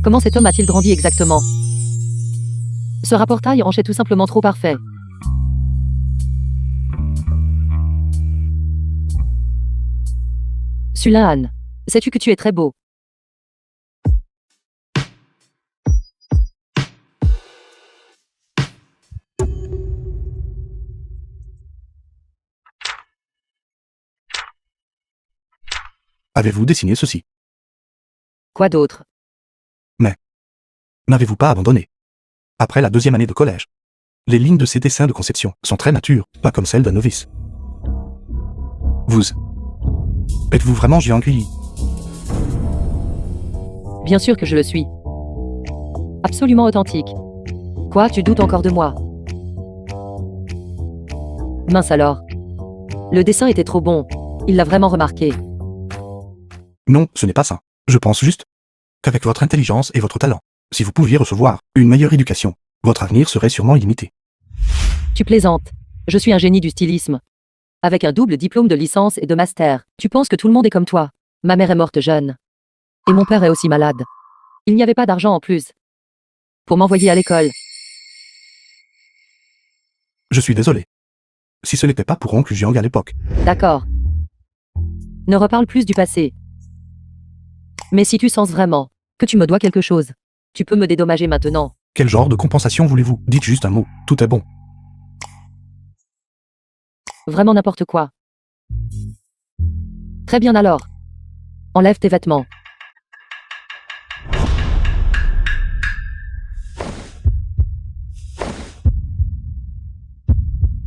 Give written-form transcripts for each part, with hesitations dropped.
Comment cet homme a-t-il grandi exactement? Ce rapport taille est tout simplement trop parfait. Sulahan, sais-tu que tu es très beau? Avez-vous dessiné ceci? Quoi d'autre? N'avez-vous pas abandonné? Après la 2e année de collège. Les lignes de ces dessins de conception sont très matures, pas comme celles d'un novice. Vous. Êtes-vous vraiment Jiang Yi? Bien sûr que je le suis. Absolument authentique. Quoi, tu doutes encore de moi? Mince alors. Le dessin était trop bon. Il l'a vraiment remarqué. Non, ce n'est pas ça. Je pense juste qu'avec votre intelligence et votre talent, si vous pouviez recevoir une meilleure éducation, votre avenir serait sûrement illimité. Tu plaisantes. Je suis un génie du stylisme. Avec un double diplôme de licence et de master. Tu penses que tout le monde est comme toi? Ma mère est morte jeune. Et mon père est aussi malade. Il n'y avait pas d'argent en plus. Pour m'envoyer à l'école. Je suis désolé. Si ce n'était pas pour oncle Jiang à l'époque. D'accord. Ne reparle plus du passé. Mais si tu sens vraiment que tu me dois quelque chose, tu peux me dédommager maintenant. Quel genre de compensation voulez-vous? Dites juste un mot, tout est bon. Vraiment n'importe quoi. Très bien alors. Enlève tes vêtements.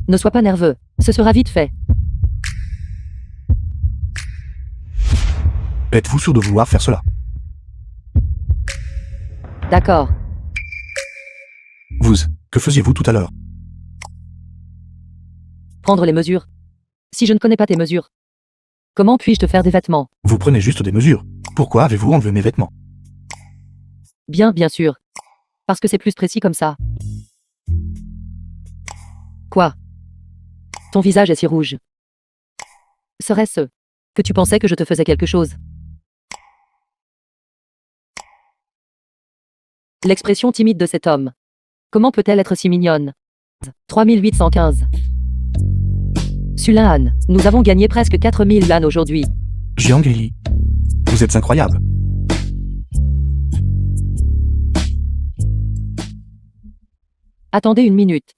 Ne sois pas nerveux, ce sera vite fait. Êtes-vous sûr de vouloir faire cela? D'accord. Vous, que faisiez-vous tout à l'heure? Prendre les mesures. Si je ne connais pas tes mesures, comment puis-je te faire des vêtements? Vous prenez juste des mesures. Pourquoi avez-vous enlevé mes vêtements? Bien sûr. Parce que c'est plus précis comme ça. Quoi? Ton visage est si rouge. Serait-ce que tu pensais que je te faisais quelque chose? L'expression timide de cet homme. Comment peut-elle être si mignonne? 3815. Sulahan, nous avons gagné presque 4000 yuan aujourd'hui. Jiang Yi. Vous êtes incroyable. Attendez une minute.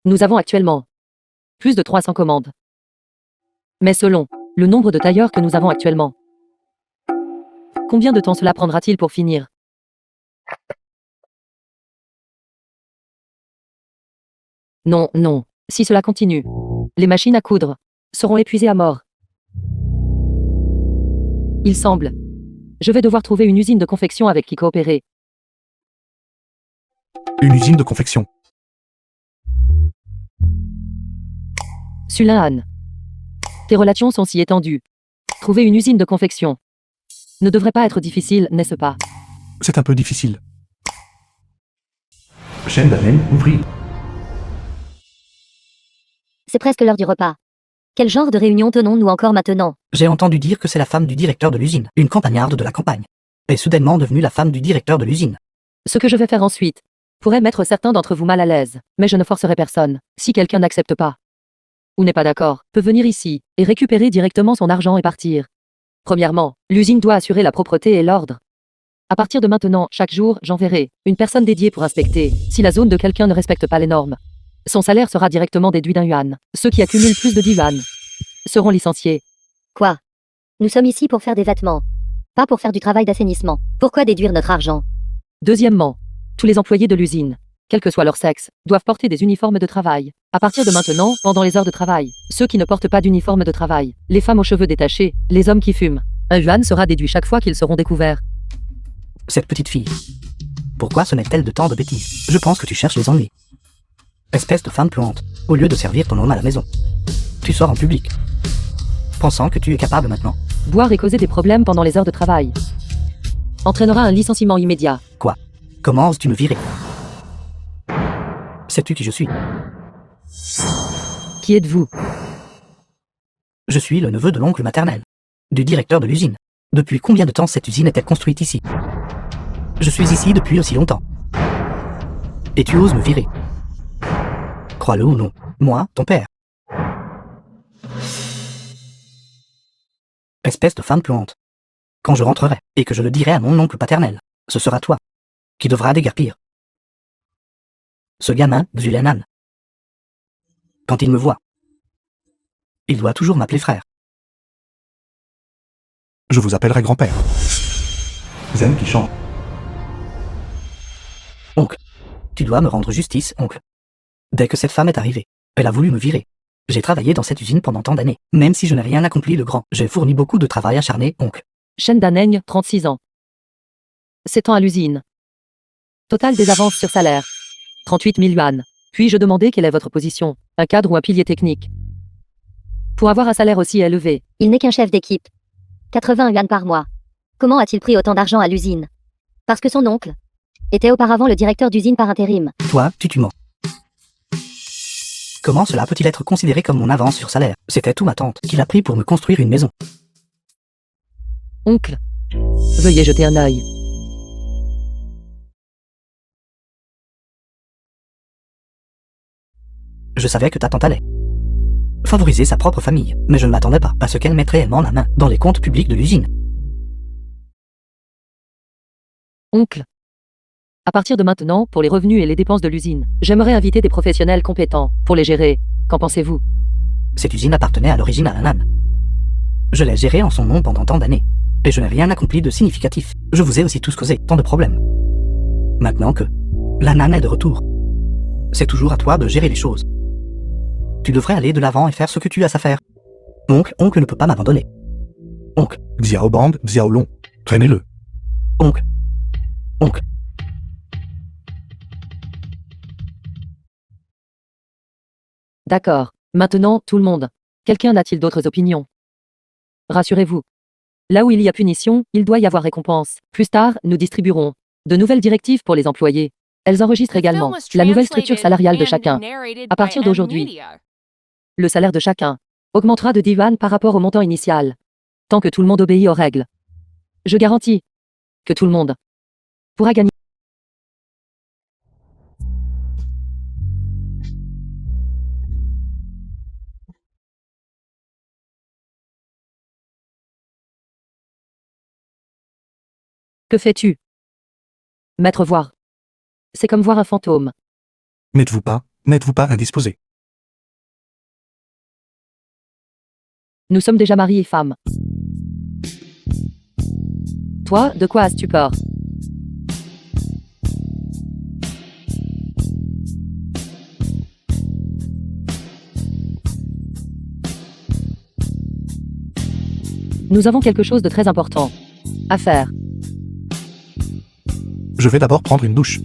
Nous avons actuellement plus de 300 commandes. Mais selon le nombre de tailleurs que nous avons actuellement, combien de temps cela prendra-t-il pour finir? Non, non. Si cela continue, les machines à coudre seront épuisées à mort. Il semble. Je vais devoir trouver une usine de confection avec qui coopérer. Une usine de confection. Sulahan. Tes relations sont si étendues. Trouver une usine de confection ne devrait pas être difficile, n'est-ce pas? C'est un peu difficile. Chaîne d'Amen, ouvrier. C'est presque l'heure du repas. Quel genre de réunion tenons-nous encore maintenant? J'ai entendu dire que c'est la femme du directeur de l'usine, une campagnarde de la campagne, est soudainement devenue la femme du directeur de l'usine. Ce que je vais faire ensuite pourrait mettre certains d'entre vous mal à l'aise, mais je ne forcerai personne. Si quelqu'un n'accepte pas ou n'est pas d'accord, peut venir ici et récupérer directement son argent et partir. Premièrement, l'usine doit assurer la propreté et l'ordre. À partir de maintenant, chaque jour, j'enverrai une personne dédiée pour inspecter si la zone de quelqu'un ne respecte pas les normes. Son salaire sera directement déduit d'un yuan. Ceux qui accumulent plus de 10 yuan seront licenciés. Quoi? Nous sommes ici pour faire des vêtements, pas pour faire du travail d'assainissement. Pourquoi déduire notre argent? Deuxièmement, tous les employés de l'usine, quel que soit leur sexe, doivent porter des uniformes de travail. À partir de maintenant, pendant les heures de travail, ceux qui ne portent pas d'uniforme de travail, les femmes aux cheveux détachés, les hommes qui fument, un yuan sera déduit chaque fois qu'ils seront découverts. Cette petite fille. Pourquoi se met-elle de tant de bêtises? Je pense que tu cherches les ennuis. Espèce de femme puante, au lieu de servir ton homme à la maison. Tu sors en public, pensant que tu es capable maintenant. Boire et causer des problèmes pendant les heures de travail entraînera un licenciement immédiat. Quoi? Comment oses-tu me virer? Sais-tu qui je suis? Qui êtes-vous? Je suis le neveu de l'oncle maternel, du directeur de l'usine. Depuis combien de temps cette usine est-elle construite ici? Je suis ici depuis aussi longtemps. Et tu oses me virer. Crois-le ou non, moi, ton père. Espèce de femme puante. Quand je rentrerai, et que je le dirai à mon oncle paternel, ce sera toi qui devras déguerpir. Ce gamin, Xulenan. Quand il me voit, il doit toujours m'appeler frère. Je vous appellerai grand-père. Zen qui chante. Oncle, tu dois me rendre justice, oncle. Dès que cette femme est arrivée, elle a voulu me virer. J'ai travaillé dans cette usine pendant tant d'années. Même si je n'ai rien accompli de grand, j'ai fourni beaucoup de travail acharné, oncle. Shen Daneng, 36 ans. 7 ans à l'usine. Total des avances sur salaire. 38 000 yuan. Puis-je demander quelle est votre position? Un cadre ou un pilier technique? Pour avoir un salaire aussi élevé, Il n'est qu'un chef d'équipe. 80 yuan par mois. Comment a-t-il pris autant d'argent à l'usine? Parce que son oncle était auparavant le directeur d'usine par intérim. Toi, tu mens. Comment cela peut-il être considéré comme mon avance sur salaire? C'était tout ma tante qui l'a pris pour me construire une maison. oncle. Veuillez jeter un œil. Je savais que ta tante allait favoriser sa propre famille, mais je ne m'attendais pas à ce qu'elle mette réellement la main dans les comptes publics de l'usine. Oncle. À partir de maintenant, pour les revenus et les dépenses de l'usine, j'aimerais inviter des professionnels compétents pour les gérer. Qu'en pensez-vous? Cette usine appartenait à l'origine à Lannan. Je l'ai gérée en son nom pendant tant d'années, et je n'ai rien accompli de significatif. Je vous ai aussi tous causé tant de problèmes. Maintenant que Lannan est de retour, c'est toujours à toi de gérer les choses. Tu devrais aller de l'avant et faire ce que tu as à faire. Oncle ne peut pas m'abandonner. Oncle, Xiao Band, Xiao Long. Traînez-le. oncle. D'accord. Maintenant, tout le monde. Quelqu'un n'a-t-il d'autres opinions? Rassurez-vous. Là où il y a punition, il doit y avoir récompense. Plus tard, nous distribuerons de nouvelles directives pour les employés. Elles enregistrent également la nouvelle structure salariale de chacun. À partir d'aujourd'hui, le salaire de chacun augmentera de 10 yuan par rapport au montant initial. Tant que tout le monde obéit aux règles. Je garantis que tout le monde pourra gagner. Que fais-tu? Maître voir. C'est comme voir un fantôme. N'êtes-vous pas indisposé? Nous sommes déjà mari et femme. Toi, de quoi as-tu peur? Nous avons quelque chose de très important à faire. Je vais d'abord prendre une douche.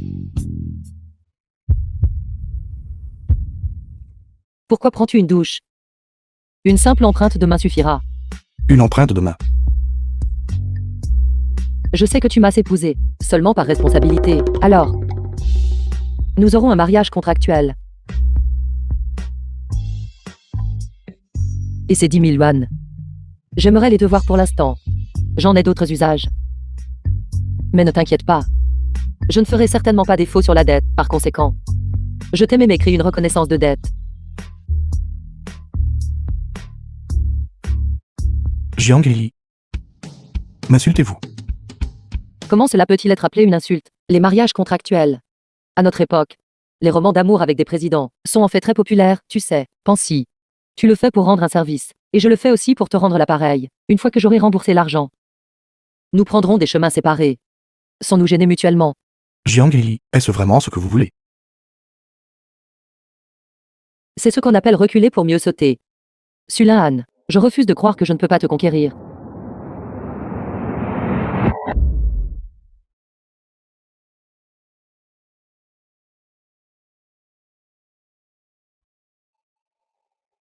Pourquoi prends-tu une douche? Une simple empreinte de main suffira. Une empreinte de main. Je sais que tu m'as épousé, seulement par responsabilité. Alors, nous aurons un mariage contractuel. Et c'est 10 000 yuan. J'aimerais les devoir pour l'instant. J'en ai d'autres usages. Mais ne t'inquiète pas. Je ne ferai certainement pas défaut sur la dette, par conséquent. Je t'ai même écrit une reconnaissance de dette. Jiang Li. M'insultez-vous? Comment cela peut-il être appelé une insulte? Les mariages contractuels. À notre époque, les romans d'amour avec des présidents sont en fait très populaires, tu sais. Pense-y. Tu le fais pour rendre un service. Et je le fais aussi pour te rendre l'appareil. Une fois que j'aurai remboursé l'argent, nous prendrons des chemins séparés. Sans nous gêner mutuellement. Jiang Li, est-ce vraiment ce que vous voulez? C'est ce qu'on appelle reculer pour mieux sauter. Sulin, je refuse de croire que je ne peux pas te conquérir.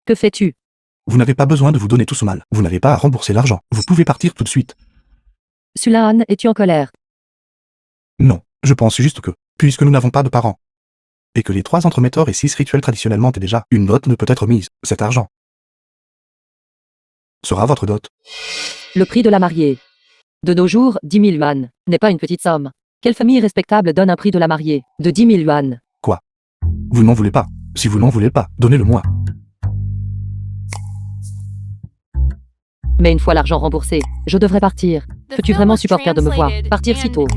Que fais-tu? Vous n'avez pas besoin de vous donner tout ce mal. Vous n'avez pas à rembourser l'argent. Vous pouvez partir tout de suite. Sulin, es-tu en colère? Non, je pense juste que, puisque nous n'avons pas de parents, et que les 3 entremetteurs et 6 rituels traditionnellement étaient déjà, une dot ne peut être mise. Cet argent sera votre dot. Le prix de la mariée. De nos jours, 10 000 yuan n'est pas une petite somme. Quelle famille respectable donne un prix de la mariée de 10 000 yuan? Vous ne m'en voulez pas. Si vous n'en voulez pas, donnez-le-moi. Mais une fois l'argent remboursé, je devrais partir. Peux-tu vraiment supporter de me voir partir si tôt?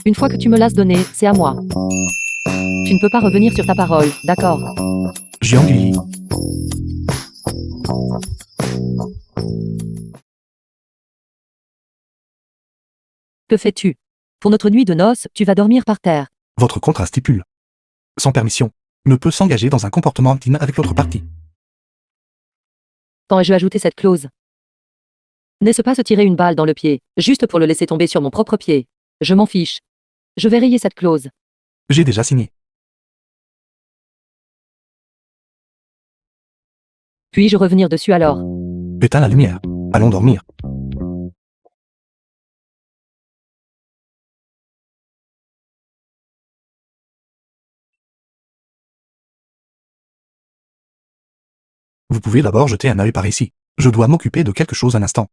Une fois que tu me l'as donné, c'est à moi. Tu ne peux pas revenir sur ta parole, d'accord? Jiang Lili. Que fais-tu? Pour notre nuit de noces, tu vas dormir par terre. Votre contrat stipule. Sans permission, ne peut s'engager dans un comportement intime avec l'autre partie. Quand ai-je ajouté cette clause? N'est-ce pas se tirer une balle dans le pied, juste pour le laisser tomber sur mon propre pied? Je m'en fiche. Je vais rayer cette clause. J'ai déjà signé. Puis-je revenir dessus alors? Éteins la lumière. Allons dormir. Vous pouvez d'abord jeter un œil par ici. Je dois m'occuper de quelque chose un instant.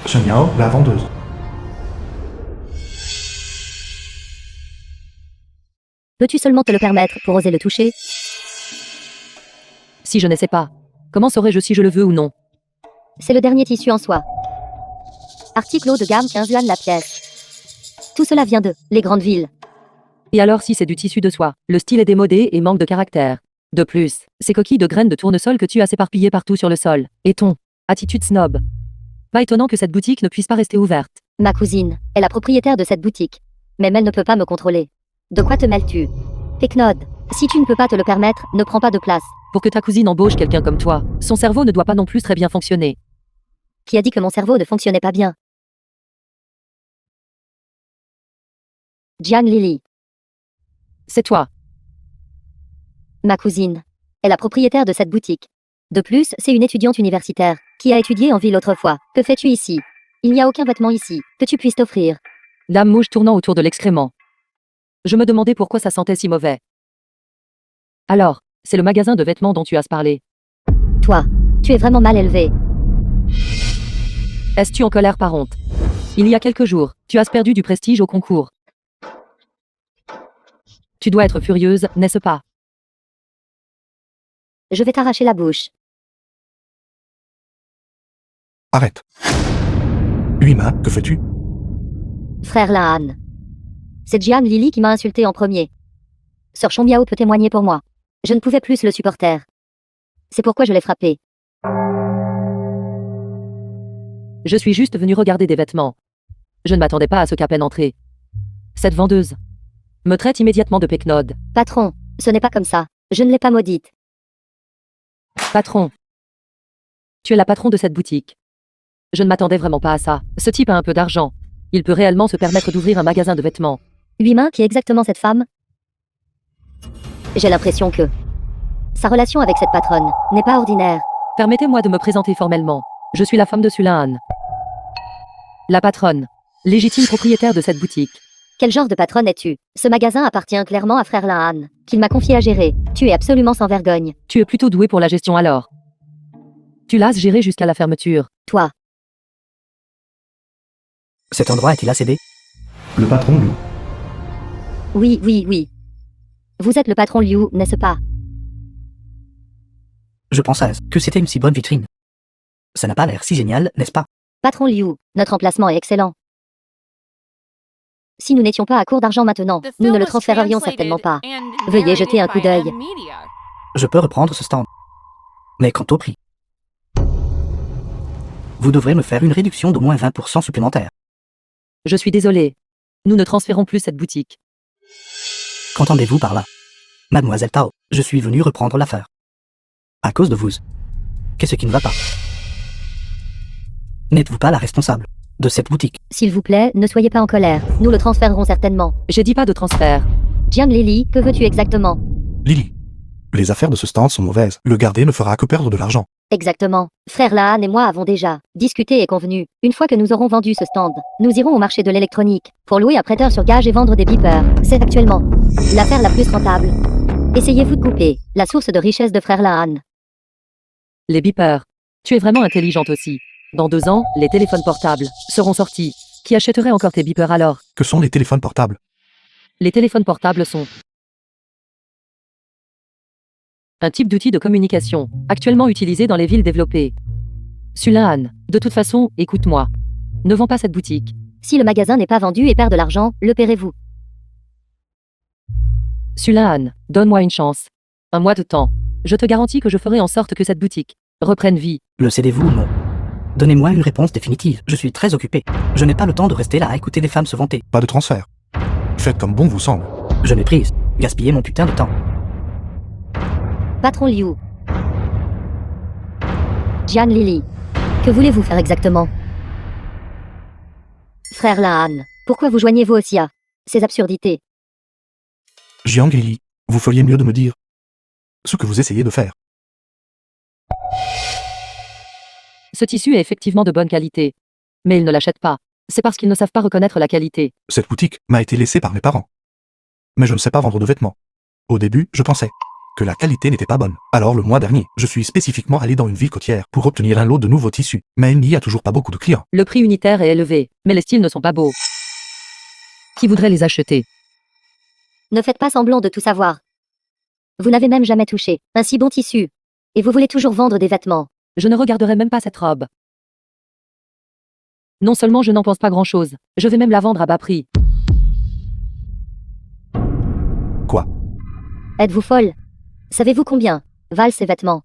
Shen Yao, la vendeuse. Peux-tu seulement te le permettre pour oser le toucher? Si je ne sais pas, comment saurais-je si je le veux ou non? C'est le dernier tissu en soie. Article haut de gamme 15 yuan la pièce. Tout cela vient de les grandes villes. Et alors si c'est du tissu de soie, le style est démodé et manque de caractère. De plus, ces coquilles de graines de tournesol que tu as s'éparpillées partout sur le sol. Et ton attitude snob. Pas étonnant que cette boutique ne puisse pas rester ouverte. Ma cousine est la propriétaire de cette boutique. Même elle ne peut pas me contrôler. De quoi te mêles-tu? Pecnod, si tu ne peux pas te le permettre, ne prends pas de place. Pour que ta cousine embauche quelqu'un comme toi, son cerveau ne doit pas non plus très bien fonctionner. Qui a dit que mon cerveau ne fonctionnait pas bien? Jiang Lili, C'est toi. ma cousine, est la propriétaire de cette boutique. De plus, c'est une étudiante universitaire qui a étudié en ville autrefois. Que fais-tu ici? Il n'y a aucun vêtement ici que tu puisses t'offrir. Dame mouche tournant autour de l'excrément. Je me demandais pourquoi ça sentait si mauvais. Alors, c'est le magasin de vêtements dont tu as parlé. Toi, tu es vraiment mal élevé. Es-tu en colère par honte? Il y a quelques jours, tu as perdu du prestige au concours. Tu dois être furieuse, n'est-ce pas? Je vais t'arracher la bouche. Arrête. Huima, que fais-tu? Frère Laan. C'est Jiang Lili qui m'a insulté en premier. Sœur Chong Miao peut témoigner pour moi. Je ne pouvais plus le supporter. C'est pourquoi je l'ai frappé. Je suis juste venu regarder des vêtements. Je ne m'attendais pas à ce qu'à peine entrée. Cette vendeuse me traite immédiatement de Pecnod. Patron, ce n'est pas comme ça. Je ne l'ai pas maudite. Patron. Tu es la patron de cette boutique. Je ne m'attendais vraiment pas à ça. Ce type a un peu d'argent. Il peut réellement se permettre d'ouvrir un magasin de vêtements. Humain qui est exactement cette femme? J'ai l'impression que sa relation avec cette patronne n'est pas ordinaire. Permettez-moi de me présenter formellement. Je suis la femme de Sulaan. La patronne. Légitime propriétaire de cette boutique. Quel genre de patronne es-tu? Ce magasin appartient clairement à frère Laan, qu'il m'a confié à gérer. Tu es absolument sans vergogne. Tu es plutôt doué pour la gestion alors. Tu l'as géré jusqu'à la fermeture. Toi, Cet endroit est-il assez cédé? Le patron, lui. oui, oui, oui. Vous êtes le patron Liu, n'est-ce pas? Je pensais que c'était une si bonne vitrine. Ça n'a pas l'air si génial, n'est-ce pas? Patron Liu, notre emplacement est excellent. Si nous n'étions pas à court d'argent maintenant, nous ne le transférerions certainement pas. Veuillez jeter un coup d'œil. Je peux reprendre ce stand. Mais quant au prix, vous devrez me faire une réduction d'au moins 20% supplémentaire. Je suis désolé. Nous ne transférons plus cette boutique. Qu'entendez-vous par là? Mademoiselle Tao, je suis venu reprendre l'affaire. À cause de vous. Qu'est-ce qui ne va pas? N'êtes-vous pas la responsable de cette boutique? S'il vous plaît, ne soyez pas en colère. Nous le transférerons certainement. J'ai dit pas de transfert. Jiang Lili, que veux-tu exactement? Lily. Les affaires de ce stand sont mauvaises. Le garder ne fera que perdre de l'argent. Exactement. Frère Lahan et moi avons déjà discuté et convenu. Une fois que nous aurons vendu ce stand, nous irons au marché de l'électronique pour louer un prêteur sur gage et vendre des beepers. C'est actuellement l'affaire la plus rentable. Essayez-vous de couper la source de richesse de frère Lahan. Les beepers. Tu es vraiment intelligente aussi. Dans 2 ans, les téléphones portables seront sortis. Qui achèterait encore tes beepers alors? Que sont les téléphones portables? Les téléphones portables sont un type d'outil de communication, actuellement utilisé dans les villes développées. Sulahan, de toute façon, écoute-moi. Ne vends pas cette boutique. Si le magasin n'est pas vendu et perd de l'argent, le paierez-vous. Sulahan, donne-moi une chance. 1 mois de temps. Je te garantis que je ferai en sorte que cette boutique reprenne vie. Le cédez-vous ou non? Donnez-moi une réponse définitive. Je suis très occupé. Je n'ai pas le temps de rester là à écouter des femmes se vanter. Pas de transfert. Faites comme bon vous semble. Je méprise. Gaspiller mon putain de temps. Patron Liu. Jian Lili. Que voulez-vous faire exactement? Frère Lahan, pourquoi vous joignez-vous aussi à ces absurdités? Jiang Lili, vous feriez mieux de me dire ce que vous essayez de faire. Ce tissu est effectivement de bonne qualité. Mais ils ne l'achètent pas. C'est parce qu'ils ne savent pas reconnaître la qualité. Cette boutique m'a été laissée par mes parents. Mais je ne sais pas vendre de vêtements. Au début, je pensais que la qualité n'était pas bonne. Alors le mois dernier, je suis spécifiquement allé dans une ville côtière pour obtenir un lot de nouveaux tissus. Mais il n'y a toujours pas beaucoup de clients. Le prix unitaire est élevé, mais les styles ne sont pas beaux. Qui voudrait les acheter? Ne faites pas semblant de tout savoir. Vous n'avez même jamais touché un si bon tissu. Et vous voulez toujours vendre des vêtements. Je ne regarderai même pas cette robe. Non seulement je n'en pense pas grand-chose, je vais même la vendre à bas prix. Quoi? Êtes-vous folle? Savez-vous combien valent ces vêtements?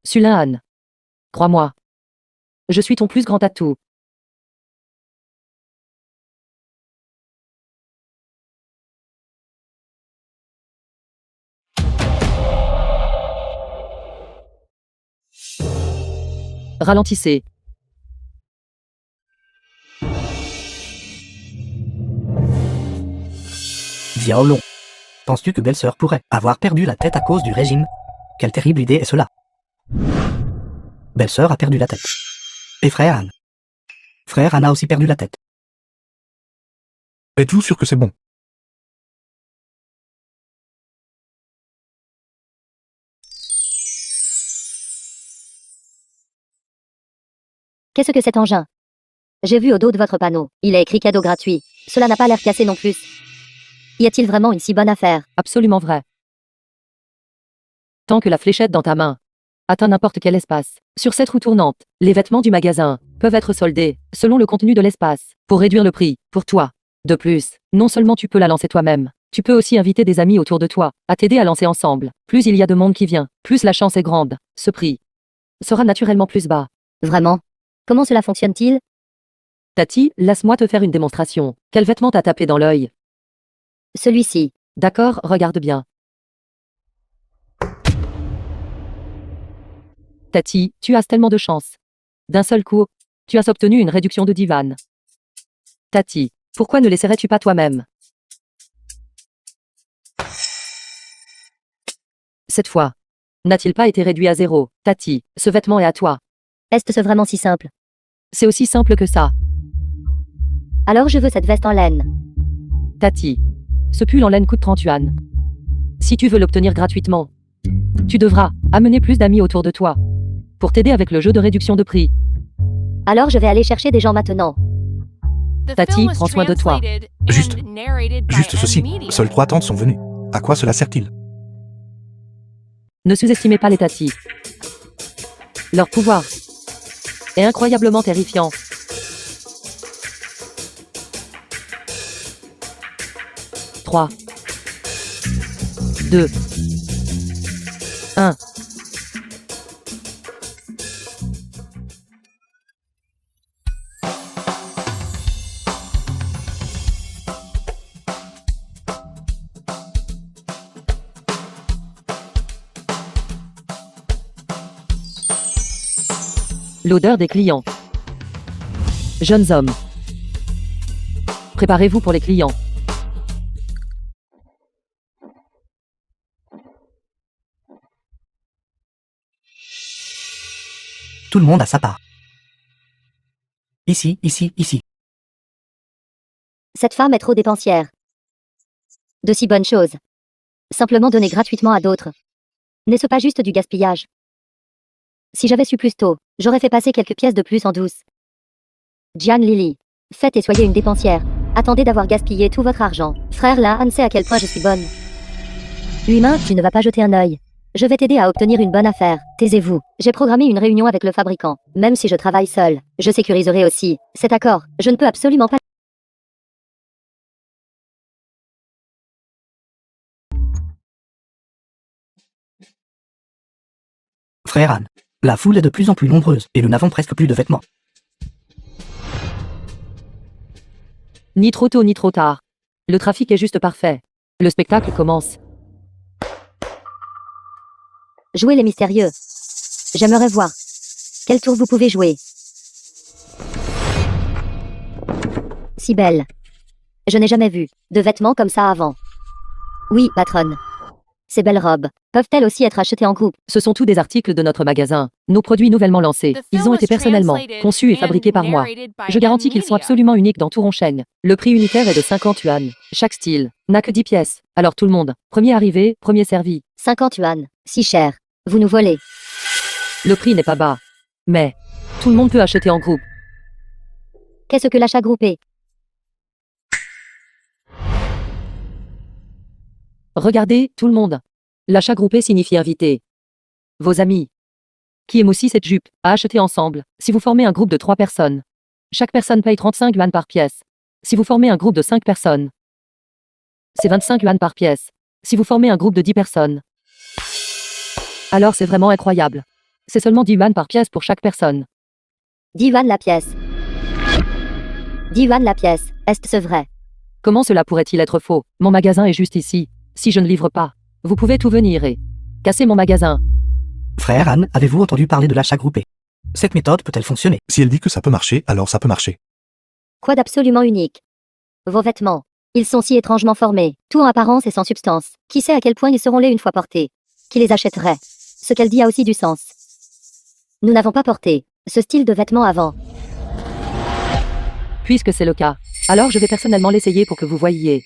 Sulahan. Crois-moi. Je suis ton plus grand atout. Ralentissez. Diaolon. Penses-tu que belle-sœur pourrait avoir perdu la tête à cause du régime? Quelle terrible idée est cela? Belle-sœur a perdu la tête. Et frère Han. Frère Han a aussi perdu la tête. Êtes-vous sûr que c'est bon? Qu'est-ce que cet engin? J'ai vu au dos de votre panneau. Il est écrit cadeau gratuit. Cela n'a pas l'air cassé non plus. Y a-t-il vraiment une si bonne affaire? Absolument vrai. Tant que la fléchette dans ta main atteint n'importe quel espace. Sur cette roue tournante, les vêtements du magasin peuvent être soldés selon le contenu de l'espace pour réduire le prix pour toi. De plus, non seulement tu peux la lancer toi-même, tu peux aussi inviter des amis autour de toi à t'aider à lancer ensemble. Plus il y a de monde qui vient, plus la chance est grande. Ce prix sera naturellement plus bas. Vraiment? Comment cela fonctionne-t-il? Tati, laisse-moi te faire une démonstration. Quel vêtement t'a tapé dans l'œil? Celui-ci. D'accord, regarde bien. Tati, tu as tellement de chance. D'un seul coup, tu as obtenu une réduction de divan. Tati, pourquoi ne l'essaierais-tu pas toi-même? Cette fois, n'a-t-il pas été réduit à 0? Tati, ce vêtement est à toi. Est-ce vraiment si simple? C'est aussi simple que ça. Alors je veux cette veste en laine. Tati, ce pull en laine coûte 30 yuan. Si tu veux l'obtenir gratuitement, tu devras amener plus d'amis autour de toi pour t'aider avec le jeu de réduction de prix. Alors je vais aller chercher des gens maintenant. Tati, prends soin de toi. Juste ceci. Seuls 3 tantes sont venues. À quoi cela sert-il? Ne sous-estimez pas les Tati. Leur pouvoir est incroyablement terrifiant. Trois, 2, 1. L'odeur des clients. Jeunes hommes, préparez-vous pour les clients. Tout le monde a sa part. Ici, ici, ici. Cette femme est trop dépensière. De si bonnes choses. Simplement donner gratuitement à d'autres. N'est-ce pas juste du gaspillage? Si j'avais su plus tôt, j'aurais fait passer quelques pièces de plus en douce. Gian Lily. Faites et soyez une dépensière. Attendez d'avoir gaspillé tout votre argent. Frère Lahan sait à quel point je suis bonne. Humain, tu ne vas pas jeter un œil. Je vais t'aider à obtenir une bonne affaire. Taisez-vous. J'ai programmé une réunion avec le fabricant. Même si je travaille seul, je sécuriserai aussi. C'est d'accord. Je ne peux absolument pas. Frère Han. La foule est de plus en plus nombreuse et nous n'avons presque plus de vêtements. Ni trop tôt ni trop tard. Le trafic est juste parfait. Le spectacle commence. Jouez les mystérieux. J'aimerais voir. Quel tour vous pouvez jouer? Si belle. Je n'ai jamais vu de vêtements comme ça avant. Oui, patronne. Ces belles robes peuvent-elles aussi être achetées en groupe? Ce sont tous des articles de notre magasin. Nos produits nouvellement lancés. Ils ont été personnellement conçus et fabriqués par moi. Je garantis qu'ils sont absolument uniques dans tout Roncheng. Le prix unitaire est de 50 yuan. Chaque style n'a que 10 pièces. Alors tout le monde, premier arrivé, premier servi. 50 yuan. Si cher. Vous nous volez. Le prix n'est pas bas. Mais tout le monde peut acheter en groupe. Qu'est-ce que l'achat groupé? Regardez, tout le monde. L'achat groupé signifie inviter vos amis qui aiment aussi cette jupe à acheter ensemble. Si vous formez un groupe de 3 personnes, chaque personne paye 35 yuan par pièce. Si vous formez un groupe de 5 personnes, c'est 25 yuan par pièce. Si vous formez un groupe de 10 personnes, alors c'est vraiment incroyable. C'est seulement 10 yuan par pièce pour chaque personne. 10 yuan la pièce. 10 yuan la pièce. Est-ce vrai? Comment cela pourrait-il être faux? Mon magasin est juste ici. Si je ne livre pas, vous pouvez tout venir et casser mon magasin. Frère Han, avez-vous entendu parler de l'achat groupé? Cette méthode peut-elle fonctionner? Si elle dit que ça peut marcher, alors ça peut marcher. Quoi d'absolument unique? Vos vêtements. Ils sont si étrangement formés, tout en apparence et sans substance. Qui sait à quel point ils seront laids une fois portés? Qui les achèterait? Ce qu'elle dit a aussi du sens. Nous n'avons pas porté ce style de vêtements avant. Puisque c'est le cas, alors je vais personnellement l'essayer pour que vous voyiez.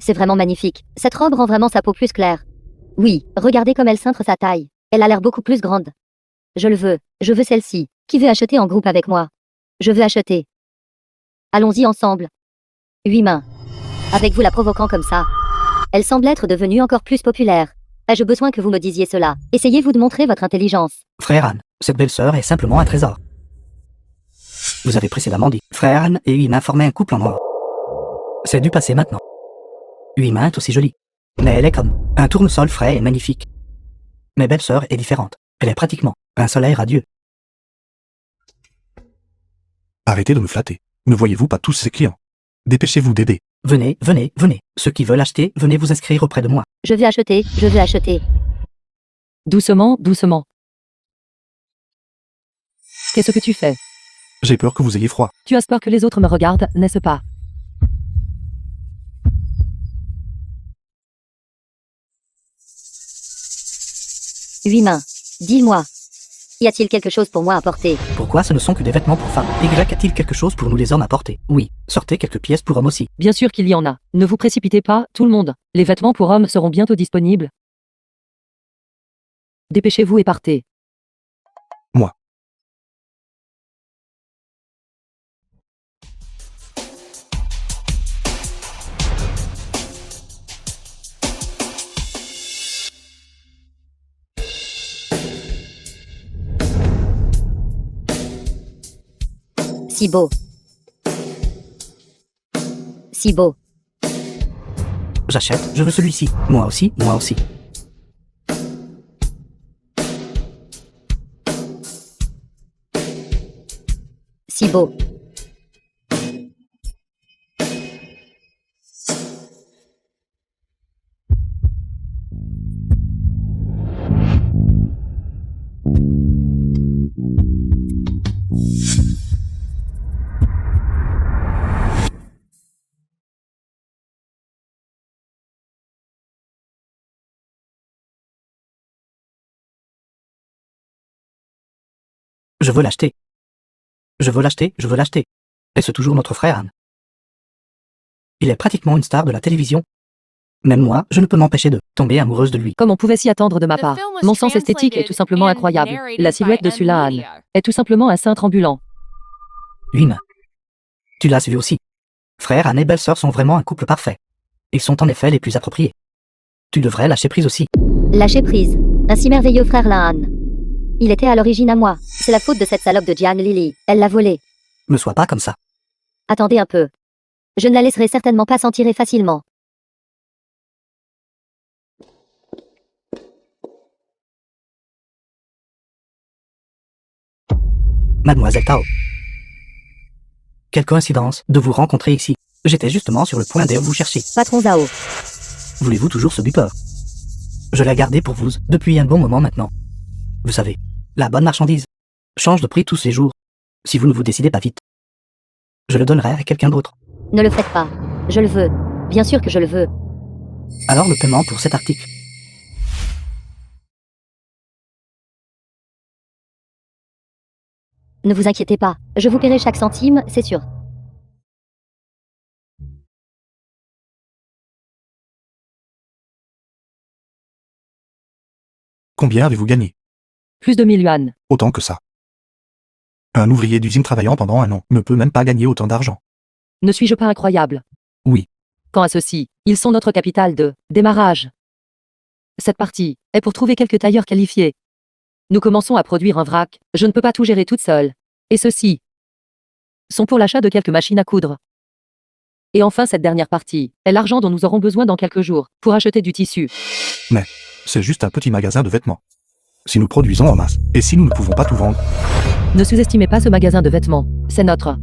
C'est vraiment magnifique. Cette robe rend vraiment sa peau plus claire. Oui, regardez comme elle cintre sa taille. Elle a l'air beaucoup plus grande. Je le veux. Je veux celle-ci. Qui veut acheter en groupe avec moi? Je veux acheter. Allons-y ensemble. 8 mains. Avec vous la provoquant comme ça. Elle semble être devenue encore plus populaire. Ai-je besoin que vous me disiez cela? Essayez-vous de montrer votre intelligence. Frère Han, cette belle-sœur est simplement un trésor. Vous avez précédemment dit, Frère Han et Huimin formaient un couple en noir. C'est du passé maintenant. Huimin est aussi jolie. Mais elle est comme un tournesol frais et magnifique. Mais belle-sœur est différente. Elle est pratiquement un soleil radieux. Arrêtez de me flatter. Ne voyez-vous pas tous ces clients? Dépêchez-vous d'aider. Venez, venez, venez. Ceux qui veulent acheter, venez vous inscrire auprès de moi. Je veux acheter, je veux acheter. Doucement, doucement. Qu'est-ce que tu fais? J'ai peur que vous ayez froid. Tu as peur que les autres me regardent, n'est-ce pas? Huit mains. Dis-moi. Y a-t-il quelque chose pour moi à porter? Pourquoi ce ne sont que des vêtements pour femmes? Y a-t-il quelque chose pour nous les hommes à porter? Oui, sortez quelques pièces pour hommes aussi. Bien sûr qu'il y en a. Ne vous précipitez pas, tout le monde. Les vêtements pour hommes seront bientôt disponibles. Dépêchez-vous et partez. Moi. Si beau. Si beau. J'achète, je veux celui-ci. Moi aussi, moi aussi. Si beau. Je veux l'acheter. Je veux l'acheter, je veux l'acheter. Est-ce toujours notre frère Anne? Il est pratiquement une star de la télévision. Même moi, je ne peux m'empêcher de tomber amoureuse de lui. Comme on pouvait s'y attendre de ma part. Mon sens esthétique est tout simplement incroyable. La silhouette de Sulahan est tout simplement un cintre ambulant. Lynn. Tu l'as vu aussi. Frère Anne et belle-sœur sont vraiment un couple parfait. Ils sont en effet les plus appropriés. Tu devrais lâcher prise aussi. Lâcher prise. Un si merveilleux frère Lahan. Il était à l'origine à moi. C'est la faute de cette salope de Jian Lily. Elle l'a volé. Ne sois pas comme ça. Attendez un peu. Je ne la laisserai certainement pas s'en tirer facilement. Mademoiselle Tao. Quelle coïncidence de vous rencontrer ici. J'étais justement sur le point de vous chercher. Patron Zhao. Voulez-vous toujours ce beeper? Je l'ai gardé pour vous depuis un bon moment maintenant. Vous savez, la bonne marchandise change de prix tous les jours. Si vous ne vous décidez pas vite, je le donnerai à quelqu'un d'autre. Ne le faites pas. Je le veux. Bien sûr que je le veux. Alors le paiement pour cet article. Ne vous inquiétez pas. Je vous paierai chaque centime, c'est sûr. Combien avez-vous gagné? Plus de 1000 yuan. Autant que ça. Un ouvrier d'usine travaillant pendant un an ne peut même pas gagner autant d'argent. Ne suis-je pas incroyable? Oui. Quant à ceux-ci, ils sont notre capital de démarrage. Cette partie est pour trouver quelques tailleurs qualifiés. Nous commençons à produire un vrac, je ne peux pas tout gérer toute seule. Et ceux-ci sont pour l'achat de quelques machines à coudre. Et enfin cette dernière partie est l'argent dont nous aurons besoin dans quelques jours pour acheter du tissu. Mais c'est juste un petit magasin de vêtements. Si nous produisons en masse, et si nous ne pouvons pas tout vendre, Ne sous-estimez pas ce magasin de vêtements, c'est notre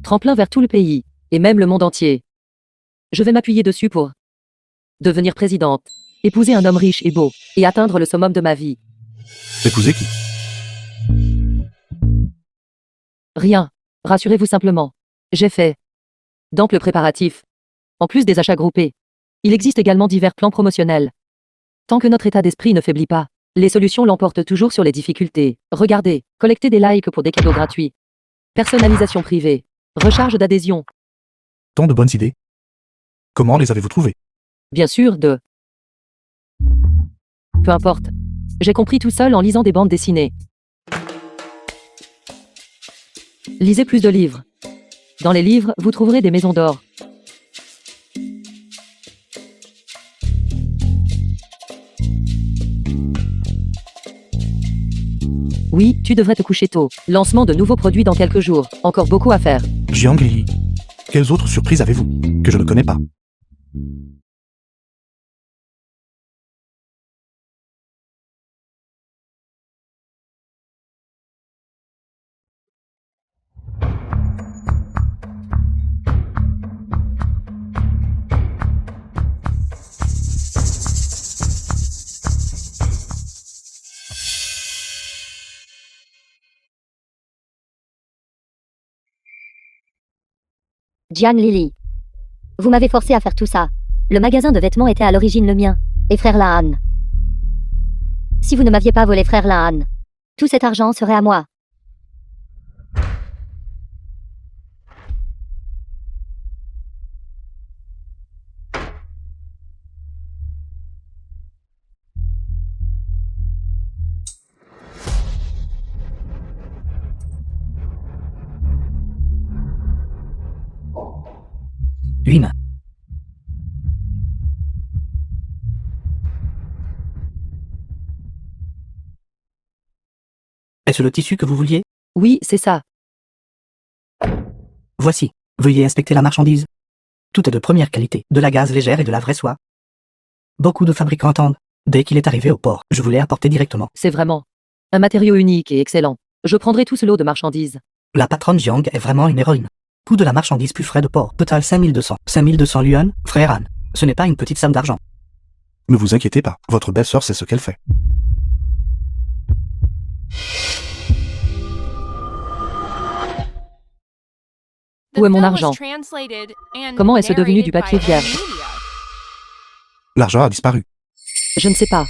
tremplin vers tout le pays, et même le monde entier. Je vais m'appuyer dessus pour devenir présidente, épouser un homme riche et beau, et atteindre le summum de ma vie. épouser qui? Rien. Rassurez-vous simplement. J'ai fait d'amples préparatifs. En plus des achats groupés, il existe également divers plans promotionnels. Tant que notre état d'esprit ne faiblit pas, les solutions l'emportent toujours sur les difficultés. Regardez, collecter des likes pour des cadeaux gratuits. Personnalisation privée. Recharge d'adhésion. Tant de bonnes idées. Comment les avez-vous trouvées? Bien sûr, peu importe. J'ai compris tout seul en lisant des bandes dessinées. Lisez plus de livres. Dans les livres, vous trouverez des maisons d'or. Oui, tu devrais te coucher tôt. Lancement de nouveaux produits dans quelques jours. Encore beaucoup à faire. Jiang Li. Quelles autres surprises avez-vous que je ne connais pas? Jian Lily. Vous m'avez forcé à faire tout ça. Le magasin de vêtements était à l'origine le mien. Et frère Lahan. Si vous ne m'aviez pas volé frère Lahan, tout cet argent serait à moi. Lynn. Est-ce le tissu que vous vouliez? Oui, c'est ça. Voici. Veuillez inspecter la marchandise. Tout est de première qualité, de la gaze légère et de la vraie soie. Beaucoup de fabricants attendent. Dès qu'il est arrivé au port, je voulais apporter directement. C'est vraiment un matériau unique et excellent. Je prendrai tout ce lot de marchandises. La patronne Jiang est vraiment une héroïne. Coût de la marchandise plus frais de port, total 5200. 5200 yuan, frère Han. Ce n'est pas une petite somme d'argent. Ne vous inquiétez pas, votre belle-sœur sait ce qu'elle fait. Où est mon argent? Comment est-ce devenu du papier vierge? L'argent a disparu. Je ne sais pas.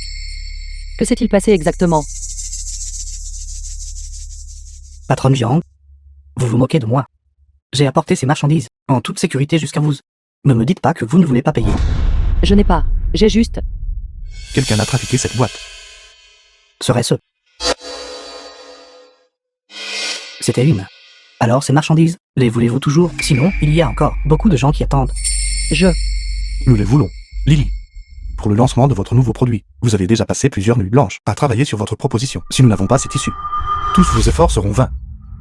Que s'est-il passé exactement? Patronne Jiang, vous vous moquez de moi. J'ai apporté ces marchandises, en toute sécurité jusqu'à vous. Ne me dites pas que vous ne voulez pas payer. Je n'ai pas. J'ai juste... Quelqu'un a trafiqué cette boîte. Serait-ce? C'était une. Alors ces marchandises, les voulez-vous toujours? Sinon, il y a encore beaucoup de gens qui attendent. Nous les voulons. Lily. Pour le lancement de votre nouveau produit, vous avez déjà passé plusieurs nuits blanches à travailler sur votre proposition. Si nous n'avons pas ces tissus, tous vos efforts seront vains.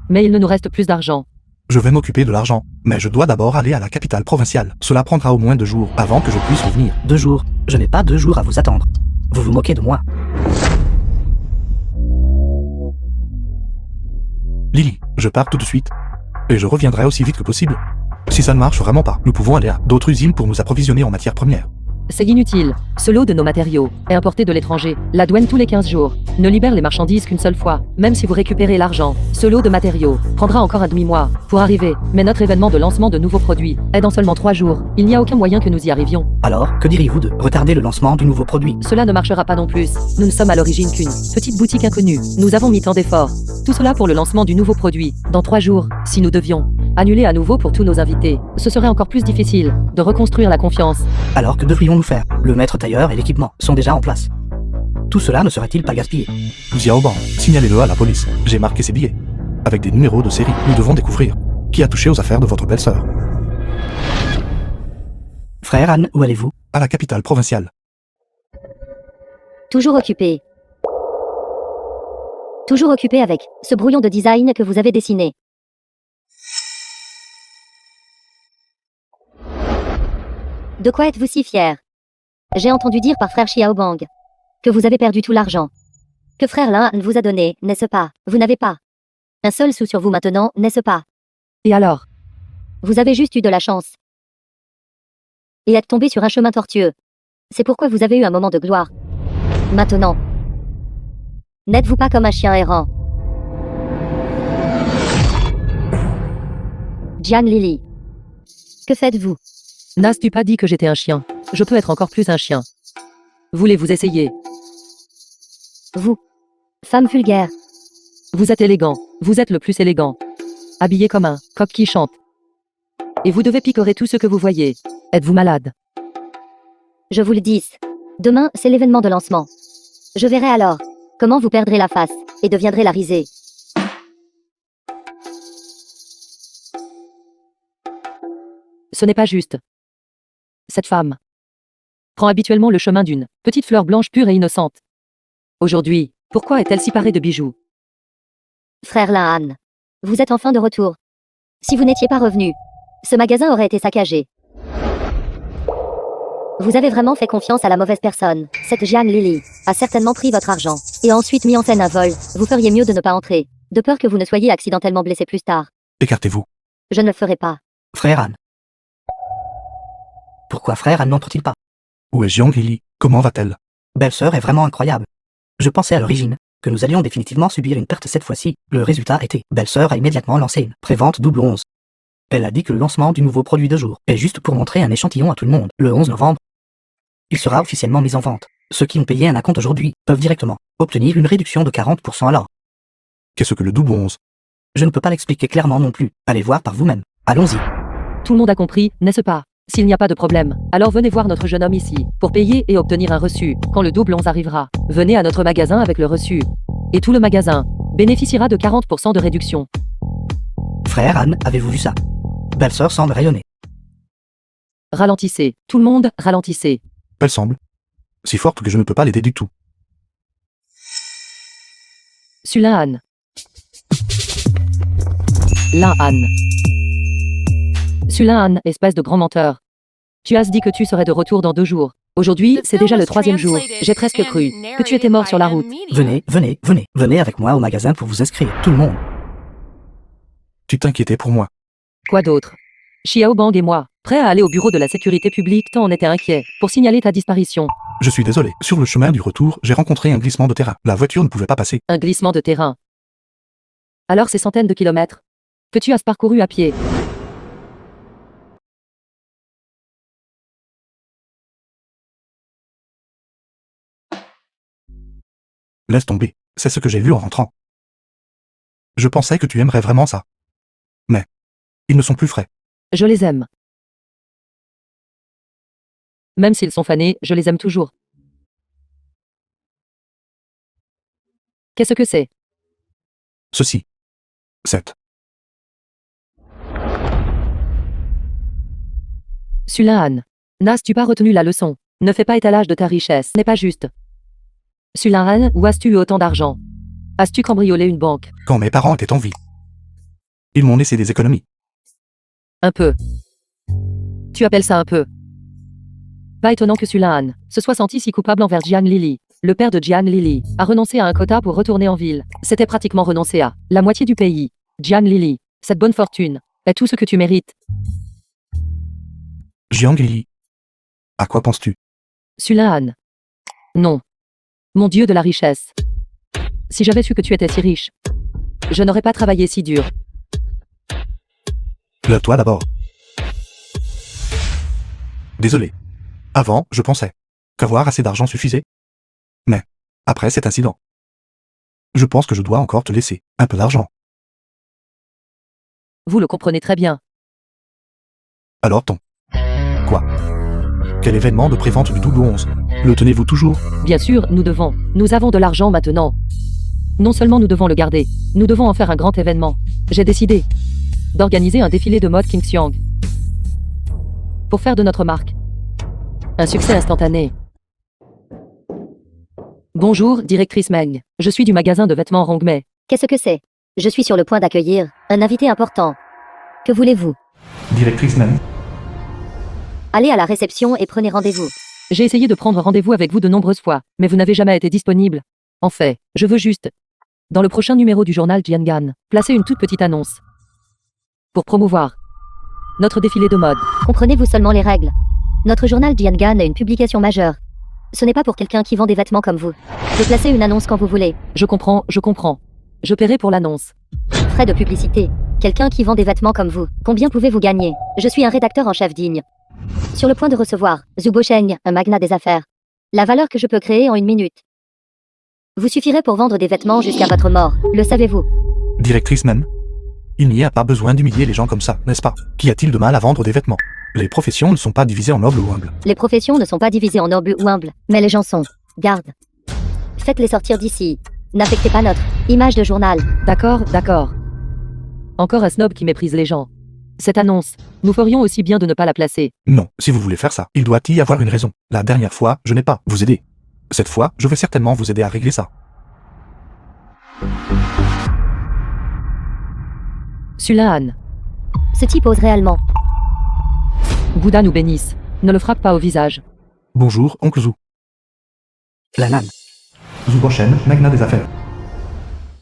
Mais il ne nous reste plus d'argent. Je vais m'occuper de l'argent, mais je dois d'abord aller à la capitale provinciale. Cela prendra au moins 2 jours avant que je puisse revenir. 2 jours. Je n'ai pas 2 jours à vous attendre. Vous vous moquez de moi. Lily, je pars tout de suite. Et je reviendrai aussi vite que possible. Si ça ne marche vraiment pas, nous pouvons aller à d'autres usines pour nous approvisionner en matières premières. C'est inutile. Ce lot de nos matériaux est importé de l'étranger. La douane tous les 15 jours ne libère les marchandises qu'une seule fois. Même si vous récupérez l'argent, ce lot de matériaux prendra encore un demi-mois pour arriver. Mais notre événement de lancement de nouveaux produits est dans seulement 3 jours. Il n'y a aucun moyen que nous y arrivions. Alors, que diriez-vous de retarder le lancement du nouveau produit? Cela ne marchera pas non plus. Nous ne sommes à l'origine qu'une petite boutique inconnue. Nous avons mis tant d'efforts. Tout cela pour le lancement du nouveau produit. Dans 3 jours, si nous devions annuler à nouveau pour tous nos invités, ce serait encore plus difficile de reconstruire la confiance. Alors que devrions-nous faire? Le maître tailleur et l'équipement sont déjà en place. Tout cela ne serait-il pas gaspillé? Xiaoban, signalez-le à la police. J'ai marqué ces billets. Avec des numéros de série, nous devons découvrir qui a touché aux affaires de votre belle-sœur. Frère Han, où allez-vous? À la capitale provinciale. Toujours occupé. Toujours occupé avec ce brouillon de design que vous avez dessiné. De quoi êtes-vous si fier? J'ai entendu dire par frère Xiaobang que vous avez perdu tout l'argent que frère Lin vous a donné, n'est-ce pas? Vous n'avez pas un seul sou sur vous maintenant, n'est-ce pas? Et alors? Vous avez juste eu de la chance. Et êtes tombé sur un chemin tortueux. C'est pourquoi vous avez eu un moment de gloire. Maintenant, n'êtes-vous pas comme un chien errant? Jian Lily. Que faites-vous? N'as-tu pas dit que j'étais un chien? Je peux être encore plus un chien. Voulez-vous essayer? Vous, femme vulgaire. Vous êtes élégant. Vous êtes le plus élégant. Habillé comme un coq qui chante. Et vous devez picorer tout ce que vous voyez. Êtes-vous malade? Je vous le dis. Demain, c'est l'événement de lancement. Je verrai alors comment vous perdrez la face et deviendrez la risée. Ce n'est pas juste. Cette femme prend habituellement le chemin d'une petite fleur blanche pure et innocente. Aujourd'hui, pourquoi est-elle si parée de bijoux? Frère Lahan, vous êtes enfin de retour. Si vous n'étiez pas revenu, ce magasin aurait été saccagé. Vous avez vraiment fait confiance à la mauvaise personne. Cette Jian Lily a certainement pris votre argent et a ensuite mis en scène un vol. Vous feriez mieux de ne pas entrer, de peur que vous ne soyez accidentellement blessé plus tard. Écartez-vous. Je ne le ferai pas. Frère Han. Pourquoi frère Han n'entre-t-il pas? Où est Jiang Lily? Comment va-t-elle? Belle-sœur est vraiment incroyable. Je pensais à l'origine que nous allions définitivement subir une perte cette fois-ci. Le résultat était, belle-sœur a immédiatement lancé une prévente double 11. Elle a dit que le lancement du nouveau produit de jour est juste pour montrer un échantillon à tout le monde. Le 11 novembre, il sera officiellement mis en vente. Ceux qui ont payé un acompte aujourd'hui peuvent directement obtenir une réduction de 40% alors. Qu'est-ce que le double 11? Je ne peux pas l'expliquer clairement non plus. Allez voir par vous-même. Allons-y. Tout le monde a compris, n'est-ce pas? S'il n'y a pas de problème, alors venez voir notre jeune homme ici, pour payer et obtenir un reçu. Quand le double 11 arrivera, venez à notre magasin avec le reçu. Et tout le magasin bénéficiera de 40% de réduction. Frère Han, avez-vous vu ça? Belle-sœur semble rayonner. Ralentissez, tout le monde, ralentissez. Elle semble si forte que je ne peux pas l'aider du tout. Sulin Han. Sulin Han, espèce de grand menteur. Tu as dit que tu serais de retour dans 2 jours. Aujourd'hui, c'est déjà le 3e jour. J'ai presque cru que tu étais mort sur la route. Venez avec moi au magasin pour vous inscrire, tout le monde. Tu t'inquiétais pour moi. Quoi d'autre? Xiao Bang et moi, prêts à aller au bureau de la sécurité publique tant on était inquiets, pour signaler ta disparition. Je suis désolé. Sur le chemin du retour, j'ai rencontré un glissement de terrain. La voiture ne pouvait pas passer. Un glissement de terrain. Alors ces centaines de kilomètres que tu as parcouru à pied. Laisse tomber. C'est ce que j'ai vu en rentrant. Je pensais que tu aimerais vraiment ça. Mais ils ne sont plus frais. Je les aime. Même s'ils sont fanés, je les aime toujours. Qu'est-ce que c'est? Ceci. 7. Sulan. N'as-tu pas retenu la leçon? Ne fais pas étalage de ta richesse, n'est pas juste. Sulan, où as-tu eu autant d'argent? As-tu cambriolé une banque? Quand mes parents étaient en vie. Ils m'ont laissé des économies. Un peu. Tu appelles ça un peu? Pas étonnant que Sulan se soit senti si coupable envers Jiang Lili. Le père de Jiang Lili a renoncé à un quota pour retourner en ville. C'était pratiquement renoncer à la moitié du pays. Jiang Lili, cette bonne fortune est tout ce que tu mérites. Jiang Lili. À quoi penses-tu? Sulan. Non. Mon Dieu de la richesse. Si j'avais su que tu étais si riche, je n'aurais pas travaillé si dur. Lève-toi d'abord. Désolé. Avant, je pensais qu'avoir assez d'argent suffisait. Mais, après cet incident, je pense que je dois encore te laisser un peu d'argent. Vous le comprenez très bien. Alors ton. Quoi? Quel événement de prévente du double 11? Le tenez-vous toujours? Bien sûr, nous devons. Nous avons de l'argent maintenant. Non seulement nous devons le garder, nous devons en faire un grand événement. J'ai décidé d'organiser un défilé de mode King Xiang. Pour faire de notre marque un succès instantané. Bonjour, directrice Meng. Je suis du magasin de vêtements Rongmei. Qu'est-ce que c'est? Je suis sur le point d'accueillir un invité important. Que voulez-vous? Directrice Meng. Allez à la réception et prenez rendez-vous. J'ai essayé de prendre rendez-vous avec vous de nombreuses fois, mais vous n'avez jamais été disponible. En fait, je veux juste, dans le prochain numéro du journal Jiangan, placer une toute petite annonce. Pour promouvoir notre défilé de mode. Comprenez-vous seulement les règles? Notre journal Jiangan est une publication majeure. Ce n'est pas pour quelqu'un qui vend des vêtements comme vous. De placer une annonce quand vous voulez. Je comprends. Je paierai pour l'annonce. Frais de publicité. Quelqu'un qui vend des vêtements comme vous. Combien pouvez-vous gagner? Je suis un rédacteur en chef digne. Sur le point de recevoir Zhu Bosheng, un magnat des affaires. La valeur que je peux créer en 1 minute. Vous suffirait pour vendre des vêtements jusqu'à votre mort. Le savez-vous? Directrice Meng. Il n'y a pas besoin d'humilier les gens comme ça, n'est-ce pas? Qu'y a-t-il de mal à vendre des vêtements? Les professions ne sont pas divisées en nobles ou humbles. Les professions ne sont pas divisées en nobles ou humbles, mais les gens sont. Garde. Faites-les sortir d'ici. N'affectez pas notre image de journal. D'accord. Encore un snob qui méprise les gens. Cette annonce, nous ferions aussi bien de ne pas la placer. Non, si vous voulez faire ça, il doit y avoir une raison. La dernière fois, je n'ai pas vous aidé. Cette fois, je vais certainement vous aider à régler ça. Sulan. Ce type ose réellement. Bouddha nous bénisse. Ne le frappe pas au visage. Bonjour, oncle Zhu. La nane, Zhu Bosheng, magnat des affaires.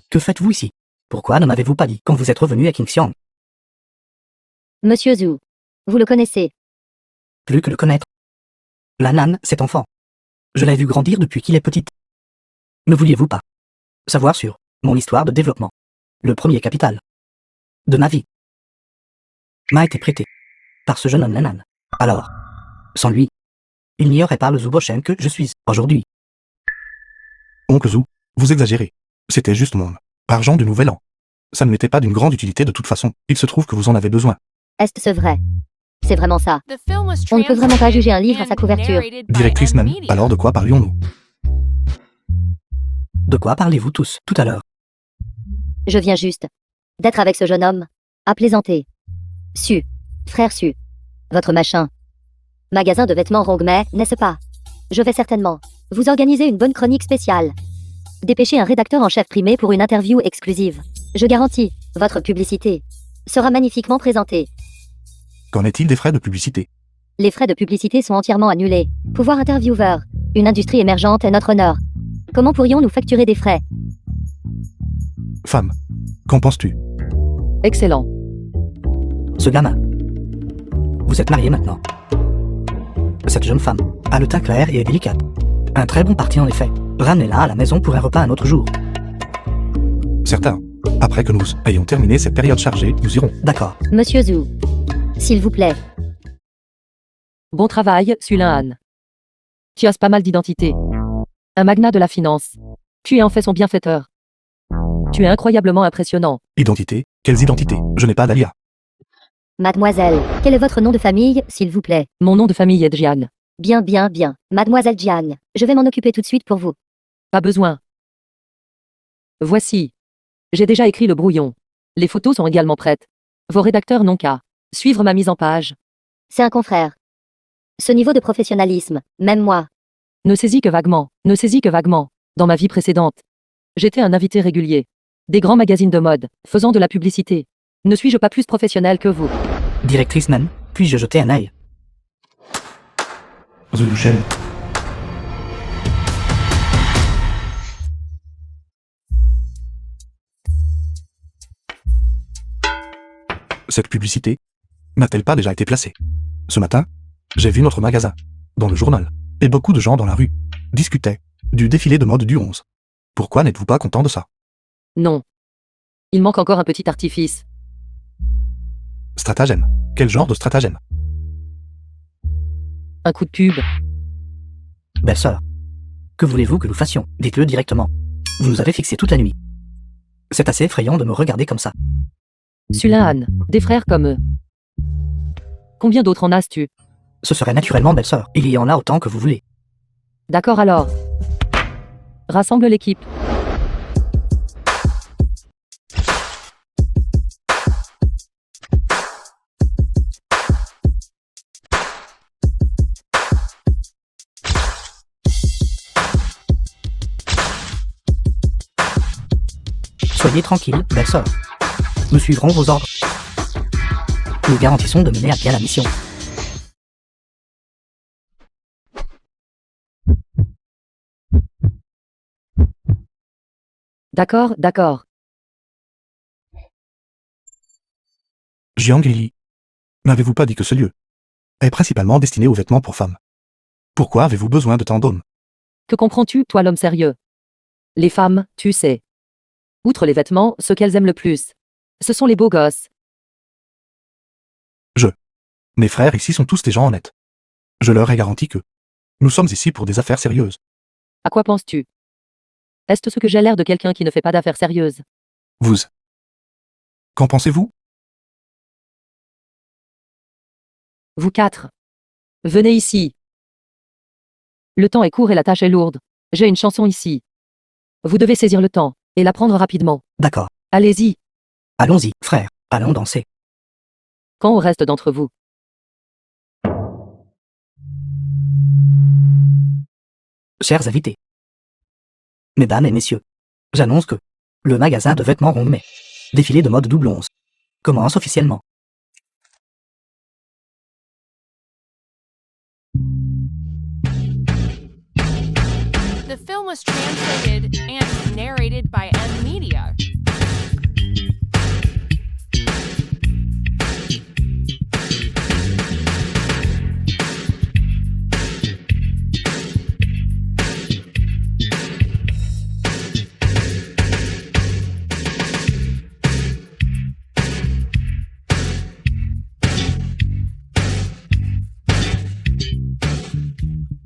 que faites-vous ici? Pourquoi ne m'avez-vous pas dit quand vous êtes revenu à King Xiang? Monsieur Zhu. Vous le connaissez. Plus que le connaître. La nane, cet enfant. Je l'ai vu grandir depuis qu'il est petite. Ne vouliez-vous pas savoir sur mon histoire de développement? Le premier capital de ma vie m'a été prêté par ce jeune homme Nanan. Alors, sans lui, il n'y aurait pas le Zhu Bosheng que je suis aujourd'hui. Oncle Zhu, vous exagérez. C'était juste mon argent du nouvel an. Ça ne m'était pas d'une grande utilité de toute façon. Il se trouve que vous en avez besoin. Est-ce vrai? C'est vraiment ça. On ne peut vraiment pas juger un livre à sa couverture. Directrice Meng, alors de quoi parlions-nous? De quoi parlez-vous tous tout à l'heure? Je viens juste d'être avec ce jeune homme, à plaisanter. Su, frère Su, votre machin. Magasin de vêtements Rongmei, n'est-ce pas? Je vais certainement vous organiser une bonne chronique spéciale. Dépêchez un rédacteur en chef primé pour une interview exclusive. Je garantis, votre publicité sera magnifiquement présentée. Qu'en est-il des frais de publicité? Les frais de publicité sont entièrement annulés. Pouvoir intervieweur. Une industrie émergente est notre honneur. Comment pourrions-nous facturer des frais? Femme. Qu'en penses-tu? Excellent. Ce gamin. Vous êtes marié maintenant. Cette jeune femme a le teint clair et est délicate. Un très bon parti en effet. Ramenez-la à la maison pour un repas un autre jour. Certain. Après que nous ayons terminé cette période chargée, nous irons. D'accord. Monsieur Zhu. S'il vous plaît. Bon travail, Sulin Han. Tu as pas mal d'identité. Un magnat de la finance. Tu es en fait son bienfaiteur. Tu es incroyablement impressionnant. Identité? Quelles identités? Je n'ai pas d'alia. Mademoiselle, quel est votre nom de famille, s'il vous plaît? Mon nom de famille est Jian. Bien, bien, bien. Mademoiselle Jian, je vais m'en occuper tout de suite pour vous. Pas besoin. Voici. J'ai déjà écrit le brouillon. Les photos sont également prêtes. Vos rédacteurs n'ont qu'à suivre ma mise en page. C'est un confrère. Ce niveau de professionnalisme, même moi. Ne saisis que vaguement, ne saisis que vaguement. Dans ma vie précédente, j'étais un invité régulier. Des grands magazines de mode, faisant de la publicité. Ne suis-je pas plus professionnel que vous? Directrice Nan, puis-je jeter un œil? The Duchenne. Cette publicité n'a-t-elle pas déjà été placée? Ce matin, j'ai vu notre magasin, dans le journal, et beaucoup de gens dans la rue discutaient du défilé de mode du 11. Pourquoi n'êtes-vous pas content de ça? Non. Il manque encore un petit artifice. Stratagème. Quel genre de stratagème? Un coup de pub. Belle-sœur. Que voulez-vous que nous fassions? Dites-le directement. Vous nous avez fixé toute la nuit. C'est assez effrayant de me regarder comme ça. Sulin Han, des frères comme eux. Combien d'autres en as-tu? Ce serait naturellement belle-sœur. Il y en a autant que vous voulez. D'accord alors. Rassemble l'équipe. Soyez tranquille, belle-sœur. Nous suivrons vos ordres. Nous garantissons de mener à bien la mission. D'accord, d'accord. Jiang Li. N'avez-vous pas dit que ce lieu est principalement destiné aux vêtements pour femmes? Pourquoi avez-vous besoin de tant d'hommes? Que comprends-tu, toi l'homme sérieux? Les femmes, tu sais. Outre les vêtements, ce qu'elles aiment le plus, ce sont les beaux gosses. Mes frères ici sont tous des gens honnêtes. Je leur ai garanti que nous sommes ici pour des affaires sérieuses. À quoi penses-tu? Est-ce ce que j'ai l'air de quelqu'un qui ne fait pas d'affaires sérieuses? Vous. Qu'en pensez-vous? Vous quatre. Venez ici. Le temps est court et la tâche est lourde. J'ai une chanson ici. Vous devez saisir le temps et la prendre rapidement. D'accord. Allez-y. Allons-y, frère. Allons danser. Quand au reste d'entre vous? Chers invités. Mesdames et messieurs, j'annonce que le magasin de vêtements Rondemay, défilé de mode double 11, commence officiellement. The film was translated and narrated by M Media.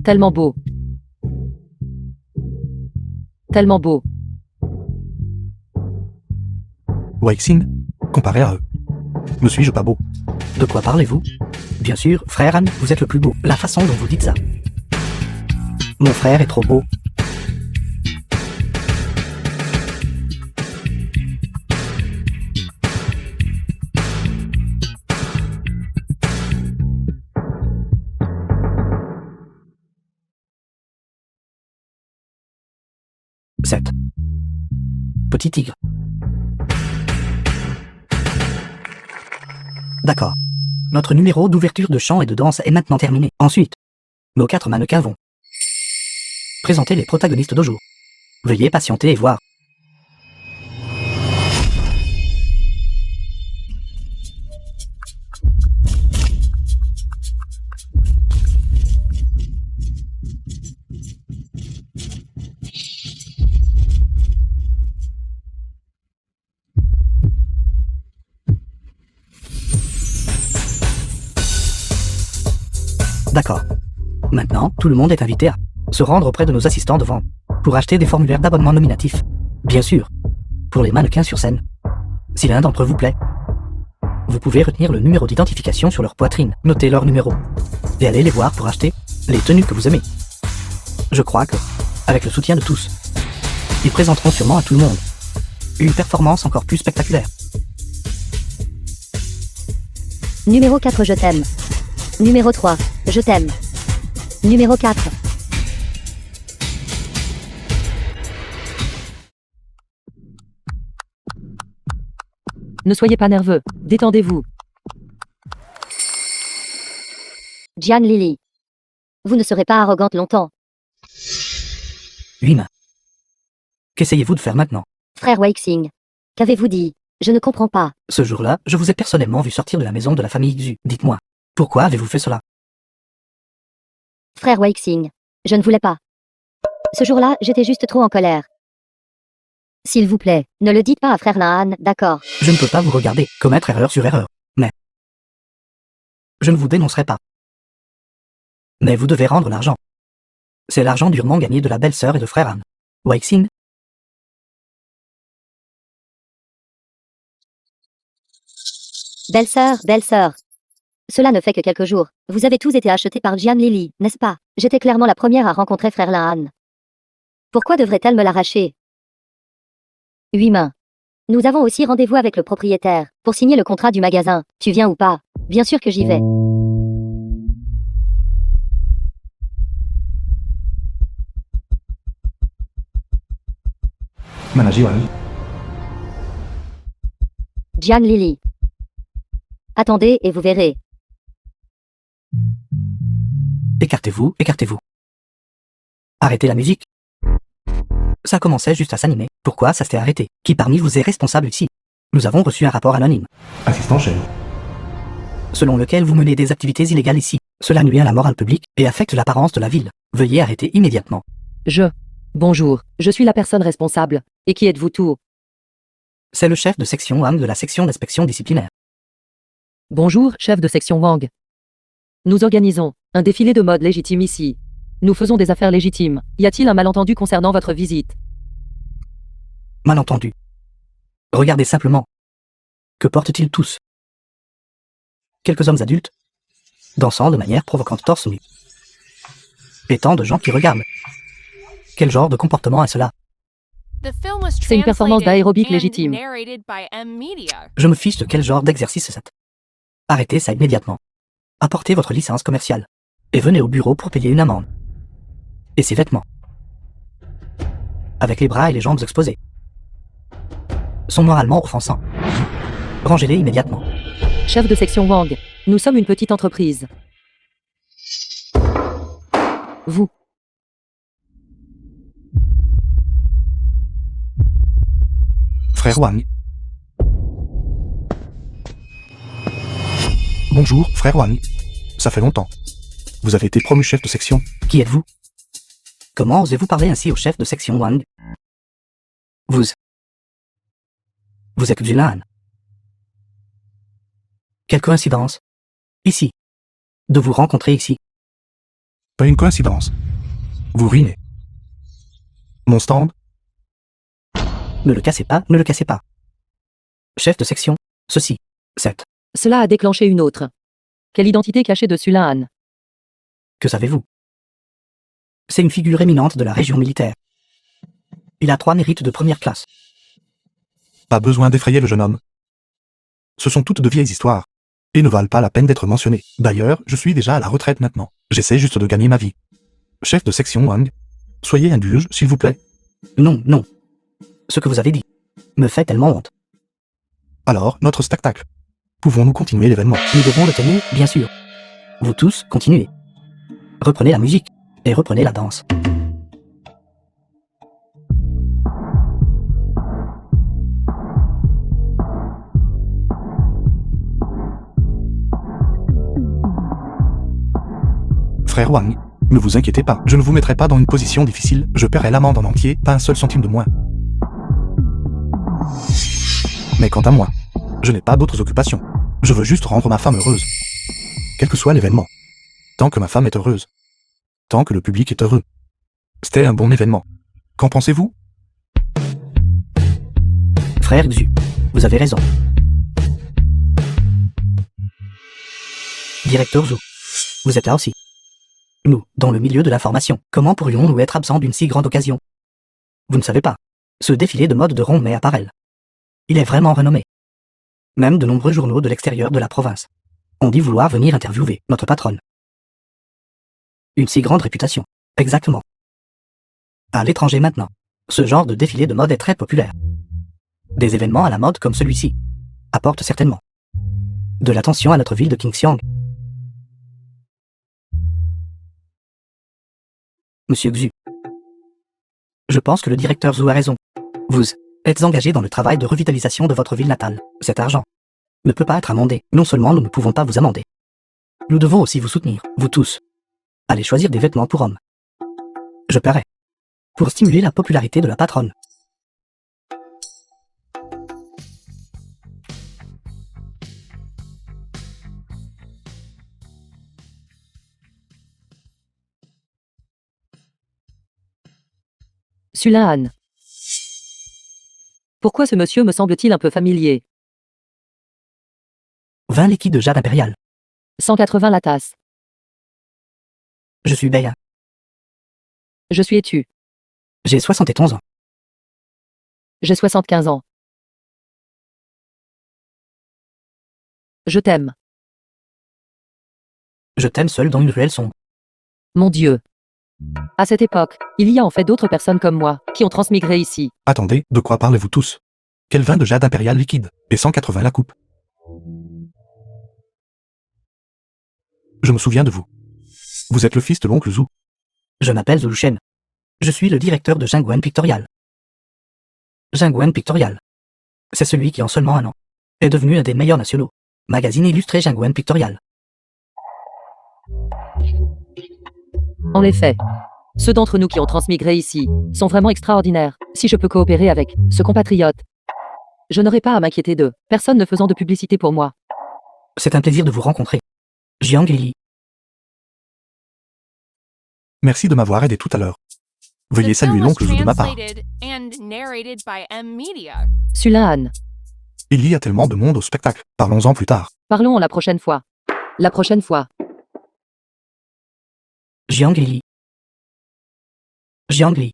Tellement beau. Tellement beau. Weixin, comparé à eux. Ne suis-je pas beau? De quoi parlez-vous? Bien sûr, frère Anne, vous êtes le plus beau. La façon dont vous dites ça. Mon frère est trop beau. Sept. Petit tigre. D'accord. Notre numéro d'ouverture de chant et de danse est maintenant terminé. Ensuite, nos 4 mannequins vont présenter les protagonistes d'aujourd'hui. Veuillez patienter et voir. D'accord. Maintenant, tout le monde est invité à se rendre auprès de nos assistants de vente pour acheter des formulaires d'abonnement nominatifs. Bien sûr, pour les mannequins sur scène. Si l'un d'entre vous plaît, vous pouvez retenir le numéro d'identification sur leur poitrine, notez leur numéro, et allez les voir pour acheter les tenues que vous aimez. Je crois que, avec le soutien de tous, ils présenteront sûrement à tout le monde une performance encore plus spectaculaire. Numéro 4, je t'aime. Numéro 3, je t'aime. Numéro 4. Ne soyez pas nerveux, détendez-vous. Jian Lily. Vous ne serez pas arrogante longtemps. 8 mains. Qu'essayez-vous de faire maintenant? Frère Weixing. Qu'avez-vous dit? Je ne comprends pas. Ce jour-là, je vous ai personnellement vu sortir de la maison de la famille Xu. Dites-moi, pourquoi avez-vous fait cela? Frère Weixing. Je ne voulais pas. Ce jour-là, j'étais juste trop en colère. S'il vous plaît, ne le dites pas à frère Laan, d'accord? Je ne peux pas vous regarder commettre erreur sur erreur, mais je ne vous dénoncerai pas. Mais vous devez rendre l'argent. C'est l'argent durement gagné de la belle-sœur et de frère Han. Weixing. Belle-sœur, belle-sœur. Cela ne fait que quelques jours. Vous avez tous été achetés par Jian Lily, n'est-ce pas? J'étais clairement la première à rencontrer frère Laan. Pourquoi devrait-elle me l'arracher? 8 mains. Nous avons aussi rendez-vous avec le propriétaire, pour signer le contrat du magasin. Tu viens ou pas? Bien sûr que j'y vais. Manajiwan. Jian Lily. Attendez et vous verrez. Écartez-vous, écartez-vous. Arrêtez la musique. Ça commençait juste à s'animer. Pourquoi ça s'est arrêté? Qui parmi vous est responsable ici? Nous avons reçu un rapport anonyme, Assistant chef. selon lequel vous menez des activités illégales ici. Cela nuit à la morale publique et affecte l'apparence de la ville. Veuillez arrêter immédiatement. Bonjour, je suis la personne responsable. Et qui êtes-vous tout? C'est le chef de section Wang de la section d'inspection disciplinaire. Bonjour, chef de section Wang. Nous organisons un défilé de mode légitime ici. Nous faisons des affaires légitimes. Y a-t-il un malentendu concernant votre visite? Malentendu. Regardez simplement. Que portent-ils tous? Quelques hommes adultes, dansant de manière provocante torse nu. Et tant de gens qui regardent. Quel genre de comportement est cela? The film was C'est une performance translated d'aérobic and légitime. narrated by M Media. Je me fiche de quel genre d'exercice c'est. Arrêtez ça immédiatement. Apportez votre licence commerciale. Et venez au bureau pour payer une amende. Et ces vêtements, avec les bras et les jambes exposés, sont moralement offensants. Rangez-les immédiatement. Chef de section Wang, nous sommes une petite entreprise. Vous. Frère Wang. Bonjour, frère Wang. Ça fait longtemps. Vous avez été promu chef de section. Qui êtes-vous? Comment osez-vous parler ainsi au chef de section Wang? Vous êtes Xulan. Quelle coïncidence. Ici. De vous rencontrer ici. Pas une coïncidence. Vous ruinez. Mon stand? Ne le cassez pas, ne le cassez pas. Chef de section, ceci, 7. Cela a déclenché une autre. Quelle identité cachée de Sulan? Que savez-vous? C'est une figure éminente de la région militaire. Il a 3 mérites de première classe. Pas besoin d'effrayer le jeune homme. Ce sont toutes de vieilles histoires. Et ne valent pas la peine d'être mentionnées. D'ailleurs, je suis déjà à la retraite maintenant. J'essaie juste de gagner ma vie. Chef de section Wang, soyez indulge, s'il vous plaît. Non, non. Ce que vous avez dit me fait tellement honte. Alors, notre spectacle. Pouvons-nous continuer l'événement? Nous devons le tenir, bien sûr. Vous tous, continuez. Reprenez la musique et reprenez la danse. Frère Wang, ne vous inquiétez pas, je ne vous mettrai pas dans une position difficile, je paierai l'amende en entier, pas un seul centime de moins. Mais quant à moi, je n'ai pas d'autres occupations. Je veux juste rendre ma femme heureuse. Quel que soit l'événement. Tant que ma femme est heureuse. Tant que le public est heureux. C'était un bon événement. Qu'en pensez-vous? Frère Xu, vous avez raison. Directeur Zhou, vous êtes là aussi. Nous, dans le milieu de l'information, comment pourrions-nous être absents d'une si grande occasion? Vous ne savez pas. Ce défilé de mode de Rong Mei apparel. Il est vraiment renommé. Même de nombreux journaux de l'extérieur de la province ont dit vouloir venir interviewer notre patronne. Une si grande réputation. Exactement. À l'étranger maintenant, ce genre de défilé de mode est très populaire. Des événements à la mode comme celui-ci apportent certainement de l'attention à notre ville de Qingxiang. Monsieur Xu, je pense que le directeur Zhou a raison. Vous êtes engagé dans le travail de revitalisation de votre ville natale. Cet argent ne peut pas être amendé. Non seulement nous ne pouvons pas vous amender, nous devons aussi vous soutenir, vous tous. Allez choisir des vêtements pour hommes. Je paierai. Pour stimuler la popularité de la patronne. Sulahan. Pourquoi ce monsieur me semble-t-il un peu familier? 20 liquides de jade impérial. 180 la tasse. Je suis Beya. Je suis Etu. J'ai 71 ans. J'ai 75 ans. Je t'aime. Je t'aime seul dans une ruelle sombre. Mon Dieu. À cette époque, il y a en fait d'autres personnes comme moi, qui ont transmigré ici. Attendez, de quoi parlez-vous tous? Quel vin de jade impérial liquide? Et 180 la coupe. Je me souviens de vous. Vous êtes le fils de l'oncle Zhou. Je m'appelle Zhou Shen. Je suis le directeur de Jingwen Pictorial. Jingwen Pictorial. C'est celui qui en seulement un an est devenu un des meilleurs nationaux. Magazine illustré Jingwen Pictorial. En effet. Ceux d'entre nous qui ont transmigré ici sont vraiment extraordinaires. Si je peux coopérer avec ce compatriote, je n'aurai pas à m'inquiéter d'eux, personne ne faisant de publicité pour moi. C'est un plaisir de vous rencontrer. Jiang Lili. Merci de m'avoir aidé tout à l'heure. Veuillez The film saluer was l'oncle Zhou de ma part. translated and narrated by M Media. Sulahan. Il y a tellement de monde au spectacle. Parlons-en plus tard. Parlons la prochaine fois. La prochaine fois. Jiang Lili. Jiang Li.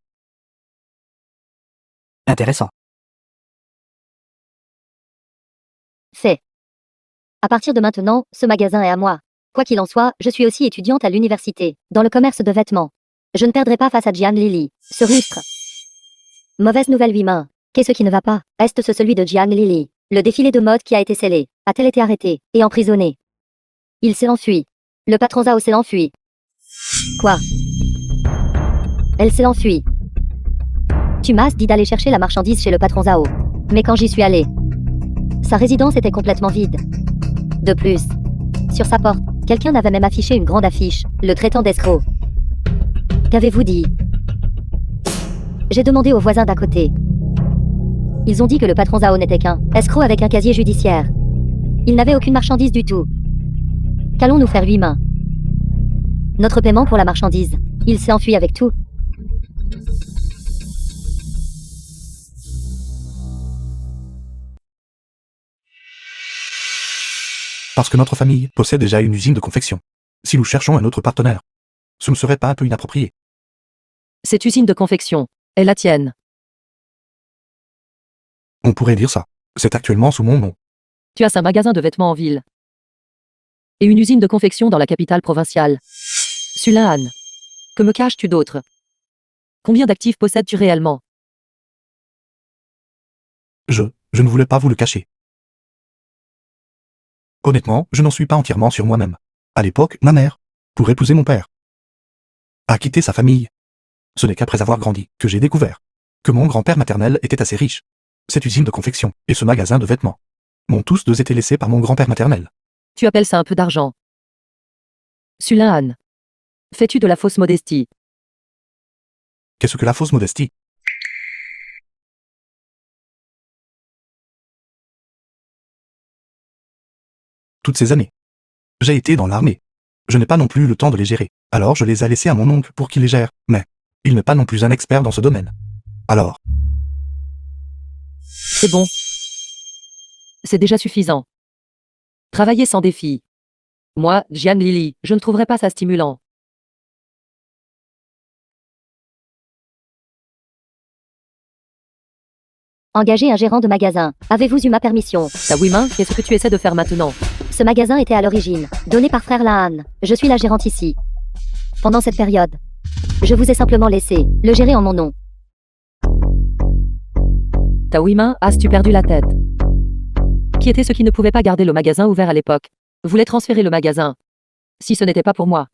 Intéressant. Fait. À partir de maintenant, ce magasin est à moi. Quoi qu'il en soit, je suis aussi étudiante à l'université, dans le commerce de vêtements. Je ne perdrai pas face à Jian Lili, ce rustre. Mauvaise nouvelle 8 mains. Qu'est-ce qui ne va pas? Est-ce celui de Jian Lili? Le défilé de mode qui a été scellé a-t-elle été arrêté et emprisonné? Il s'est enfui. Le patron Zhao s'est enfui. Quoi? Elle s'est enfuie. Tu m'as dit d'aller chercher la marchandise chez le patron Zhao. Mais quand j'y suis allée, sa résidence était complètement vide. De plus, sur sa porte, quelqu'un avait même affiché une grande affiche, le traitant d'escroc. Qu'avez-vous dit? J'ai demandé aux voisins d'à côté. Ils ont dit que le patron Zhao n'était qu'un escroc avec un casier judiciaire. Il n'avait aucune marchandise du tout. Qu'allons-nous faire 8 mains? Notre paiement pour la marchandise. Il s'est enfui avec tout. Parce que notre famille possède déjà une usine de confection. Si nous cherchons un autre partenaire, ce ne serait pas un peu inapproprié? Cette usine de confection est la tienne. On pourrait dire ça. C'est actuellement sous mon nom. Tu as un magasin de vêtements en ville. Et une usine de confection dans la capitale provinciale. Sulahan. Que me caches-tu d'autre? Combien d'actifs possèdes-tu réellement? Je ne voulais pas vous le cacher. Honnêtement, je n'en suis pas entièrement sur moi-même. À l'époque, ma mère, pour épouser mon père, a quitté sa famille. Ce n'est qu'après avoir grandi que j'ai découvert que mon grand-père maternel était assez riche. Cette usine de confection et ce magasin de vêtements m'ont tous deux été laissés par mon grand-père maternel. Tu appelles ça un peu d'argent. Sulahan. Fais-tu de la fausse modestie? Qu'est-ce que la fausse modestie? Toutes ces années, j'ai été dans l'armée. Je n'ai pas non plus le temps de les gérer. Alors je les ai laissés à mon oncle pour qu'il les gère. Mais il n'est pas non plus un expert dans ce domaine. Alors, C'est bon. C'est déjà suffisant. Travailler sans défi. Moi, Jian Lily, je ne trouverais pas ça stimulant. Engagez un gérant de magasin. Avez-vous eu ma permission? Taouima, qu'est-ce que tu essaies de faire maintenant? Ce magasin était à l'origine donné par frère Lahan. Je suis la gérante ici. Pendant cette période, je vous ai simplement laissé le gérer en mon nom. Taouima, as-tu perdu la tête? Qui étaient ceux qui ne pouvaient pas garder le magasin ouvert à l'époque? Voulaient transférer le magasin. Si ce n'était pas pour moi,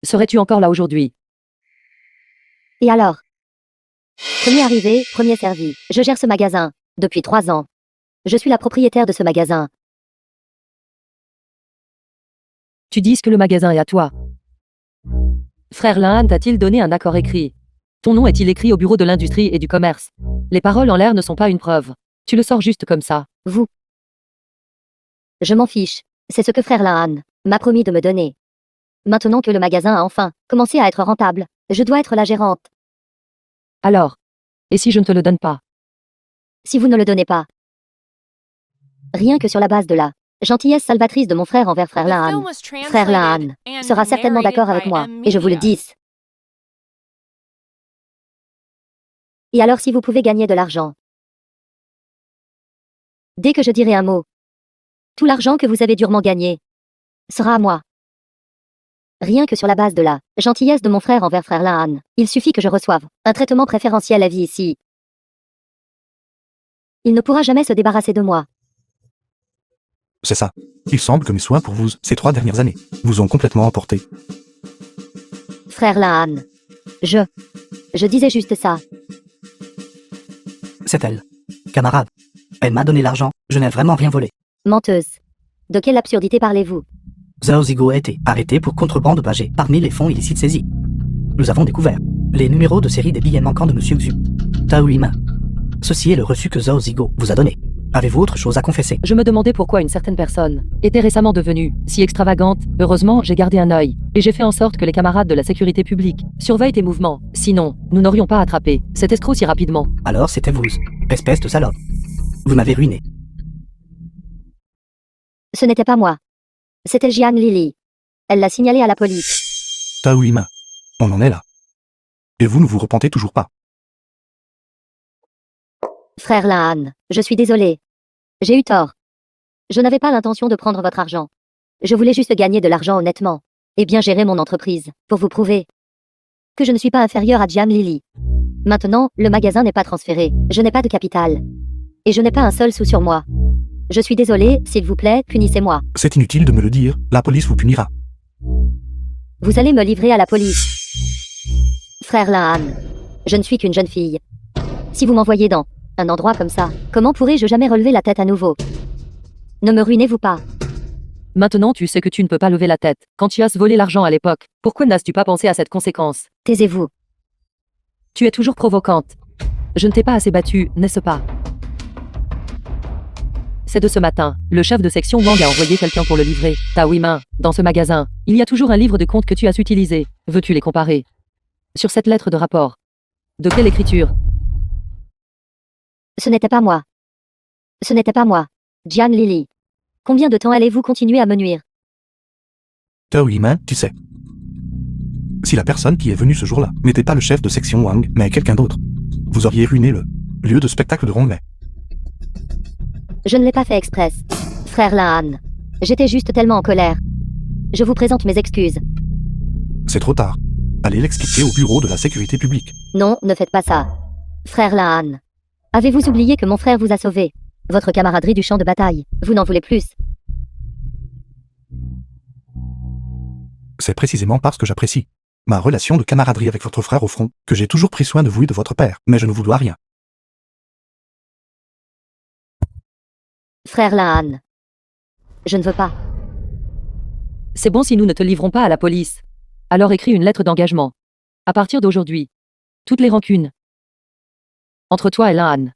serais-tu encore là aujourd'hui? Et alors? Premier arrivé, premier servi. Je gère ce magasin depuis 3 ans. Je suis la propriétaire de ce magasin. Tu dis que le magasin est à toi. Frère Lahan t'a-t-il donné un accord écrit? Ton nom est-il écrit au bureau de l'industrie et du commerce? Les paroles en l'air ne sont pas une preuve. Tu le sors juste comme ça. Vous. Je m'en fiche. C'est ce que frère Lahan m'a promis de me donner. Maintenant que le magasin a enfin commencé à être rentable, je dois être la gérante. Alors, et si je ne te le donne pas? Si vous ne le donnez pas. Rien que sur la base de la gentillesse salvatrice de mon frère envers frère The film Lahan, was frère Lahan translated and sera certainement narrated d'accord avec by moi, M. et je vous le Media. dis. Et alors si vous pouvez gagner de l'argent? Dès que je dirai un mot, tout l'argent que vous avez durement gagné sera à moi. Rien que sur la base de la gentillesse de mon frère envers frère Lahan, il suffit que je reçoive un traitement préférentiel à vie ici. Il ne pourra jamais se débarrasser de moi. c'est ça. Il semble que mes soins pour vous, ces 3 dernières années, vous ont complètement emporté. Frère Lahan. Je disais juste ça. C'est elle. Camarade. Elle m'a donné l'argent, je n'ai vraiment rien volé. Menteuse. De quelle absurdité parlez-vous? Zhao Zigo a été arrêté pour contrebande bagé parmi les fonds illicites saisis. Nous avons découvert les numéros de série des billets manquants de Monsieur Xu. Taouima. Ceci est le reçu que Zhao Zigo vous a donné. Avez-vous autre chose à confesser? Je me demandais pourquoi une certaine personne était récemment devenue si extravagante. Heureusement, j'ai gardé un œil, et j'ai fait en sorte que les camarades de la sécurité publique surveillent tes mouvements. Sinon, nous n'aurions pas attrapé cet escroc si rapidement. Alors c'était vous, espèce de salope. Vous m'avez ruiné. Ce n'était pas moi. C'était Jian Lily. Elle l'a signalé à la police. Taouima. On en est là. Et vous ne vous repentez toujours pas. Frère Lahan, je suis désolée. J'ai eu tort. Je n'avais pas l'intention de prendre votre argent. Je voulais juste gagner de l'argent honnêtement, et bien gérer mon entreprise, pour vous prouver que je ne suis pas inférieure à Jian Lily. Maintenant, le magasin n'est pas transféré, je n'ai pas de capital. Et je n'ai pas un seul sou sur moi. Je suis désolée, s'il vous plaît, punissez-moi. C'est inutile de me le dire, la police vous punira. Vous allez me livrer à la police. Frère Lahan, je ne suis qu'une jeune fille. Si vous m'envoyez dans un endroit comme ça, comment pourrais-je jamais relever la tête à nouveau? Ne me ruinez-vous pas. Maintenant, tu sais que tu ne peux pas lever la tête. Quand tu as volé l'argent à l'époque, pourquoi n'as-tu pas pensé à cette conséquence? Taisez-vous. Tu es toujours provocante. Je ne t'ai pas assez battu, n'est-ce pas? C'est de ce matin. Le chef de section Wang a envoyé quelqu'un pour le livrer. Taouima, dans ce magasin, il y a toujours un livre de comptes que tu as utilisé. Veux-tu les comparer? Sur cette lettre de rapport. De quelle écriture? Ce n'était pas moi. Ce n'était pas moi. Jian Lily. Combien de temps allez-vous continuer à me nuire? Taouima, tu sais. Si la personne qui est venue ce jour-là n'était pas le chef de section Wang, mais quelqu'un d'autre, vous auriez ruiné le lieu de spectacle de Ronglais. Je ne l'ai pas fait express. Frère Lahan. J'étais juste tellement en colère. Je vous présente mes excuses. C'est trop tard. Allez l'expliquer au bureau de la sécurité publique. Non, ne faites pas ça. Frère Lahan. Avez-vous oublié que mon frère vous a sauvé? Votre camaraderie du champ de bataille, vous n'en voulez plus. C'est précisément parce que j'apprécie ma relation de camaraderie avec votre frère au front que j'ai toujours pris soin de vous et de votre père, mais je ne vous dois rien. Frère Lahan. Je ne veux pas. C'est bon si nous ne te livrons pas à la police. Alors écris une lettre d'engagement. À partir d'aujourd'hui, toutes les rancunes entre toi et Lahan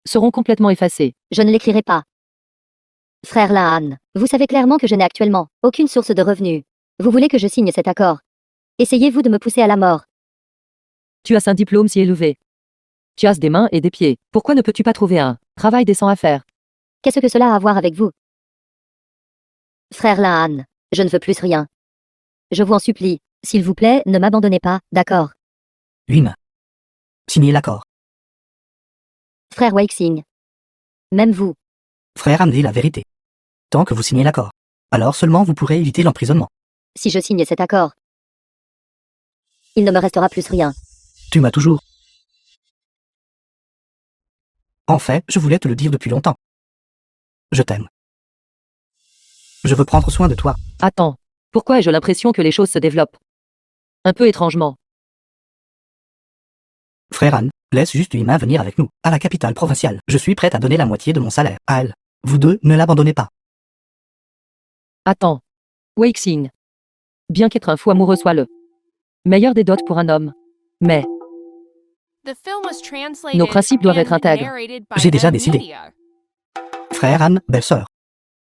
seront complètement effacées. Je ne l'écrirai pas. Frère Lahan, vous savez clairement que je n'ai actuellement aucune source de revenus. Vous voulez que je signe cet accord? Essayez-vous de me pousser à la mort? Tu as un diplôme si élevé. Tu as des mains et des pieds. Pourquoi ne peux-tu pas trouver un travail décent à faire? Qu'est-ce que cela a à voir avec vous? Frère Lahan, je ne veux plus rien. Je vous en supplie, s'il vous plaît, ne m'abandonnez pas, d'accord? 8 mains. Signez l'accord. Frère Weixing. Même vous. Frère, amenez la vérité. Tant que vous signez l'accord, alors seulement vous pourrez éviter l'emprisonnement. Si je signe cet accord, il ne me restera plus rien. Tu m'as toujours. En fait, je voulais te le dire depuis longtemps. Je t'aime. Je veux prendre soin de toi. Attends, pourquoi ai-je l'impression que les choses se développent un peu étrangement? Frère Anne, laisse juste 8 mains venir avec nous, à la capitale provinciale. Je suis prête à donner la moitié de mon salaire à elle. Vous deux, ne l'abandonnez pas. Attends. Weixing. Bien qu'être un fou amoureux soit le meilleur des dots pour un homme. Mais The film was translated nos principes doivent être and intègres. narrated by J'ai déjà M décidé. Media. Frère Anne, belle-sœur.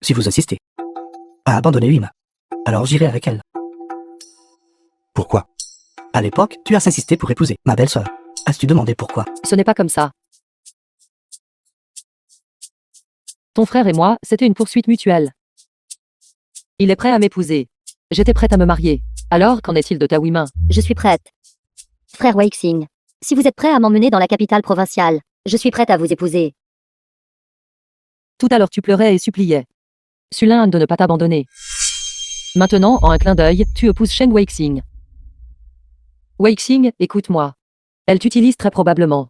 Si vous insistez à abandonner 8 mains, alors j'irai avec elle. Pourquoi? À l'époque, tu as insisté pour épouser ma belle-sœur. As-tu demandé pourquoi? ce n'est pas comme ça. Ton frère et moi, c'était une poursuite mutuelle. Il est prêt à m'épouser. J'étais prête à me marier. Alors, qu'en est-il de ta 8 mains? Je suis prête. Frère Weixing. Si vous êtes prêt à m'emmener dans la capitale provinciale, je suis prête à vous épouser. Tout à l'heure tu pleurais et suppliais Sulin de ne pas t'abandonner. Maintenant, en un clin d'œil, tu épouses Shen Weixing. Weixing, écoute-moi. Elle t'utilise très probablement.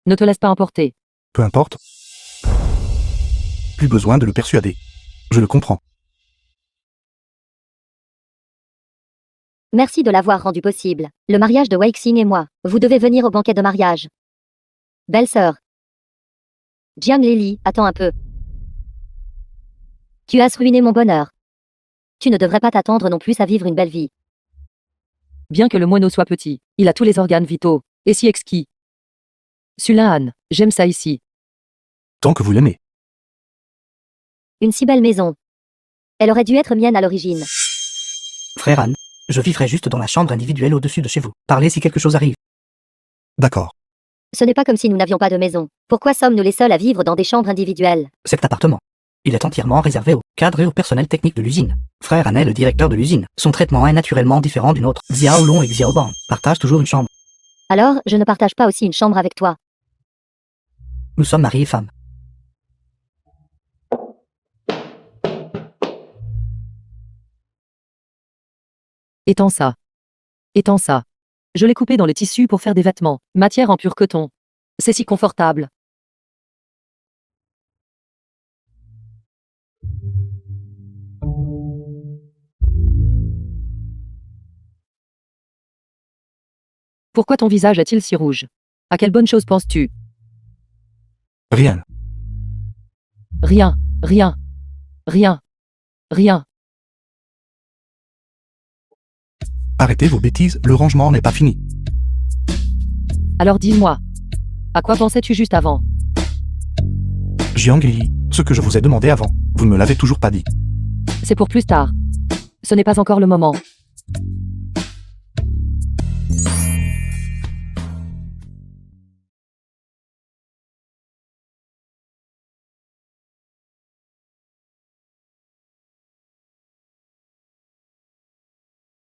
Ne te laisse pas emporter. Peu importe. Plus besoin de le persuader. Je le comprends. Merci de l'avoir rendu possible. Le mariage de Weixing et moi. Vous devez venir au banquet de mariage. Belle-sœur. Jiang Lili, attends un peu. Tu as ruiné mon bonheur. Tu ne devrais pas t'attendre non plus à vivre une belle vie. Bien que le moineau soit petit, il a tous les organes vitaux, et si exquis. Sulin, j'aime ça ici. Tant que vous l'aimez. Une si belle maison. Elle aurait dû être mienne à l'origine. Frère Anne, je vivrai juste dans la chambre individuelle au-dessus de chez vous. Parlez si quelque chose arrive. D'accord. Ce n'est pas comme si nous n'avions pas de maison. Pourquoi sommes-nous les seuls à vivre dans des chambres individuelles? Cet appartement, il est entièrement réservé aux cadres et au personnel technique de l'usine. Frère Anne est le directeur de l'usine. Son traitement est naturellement différent d'une autre. Xiao Long et Xiao Bang partagent toujours une chambre. Alors, je ne partage pas aussi une chambre avec toi. Nous sommes mari et femme. Étends ça. Étends ça. Je l'ai coupé dans le tissu pour faire des vêtements. Matière en pur coton. C'est si confortable. Pourquoi ton visage est-il si rouge? À quelle bonne chose penses-tu? Rien. Rien, rien, rien, rien. Arrêtez vos bêtises, le rangement n'est pas fini. Alors dis-moi. À quoi pensais-tu juste avant? Jiang Li, ce que je vous ai demandé avant, vous ne me l'avez toujours pas dit. C'est pour plus tard. Ce n'est pas encore le moment.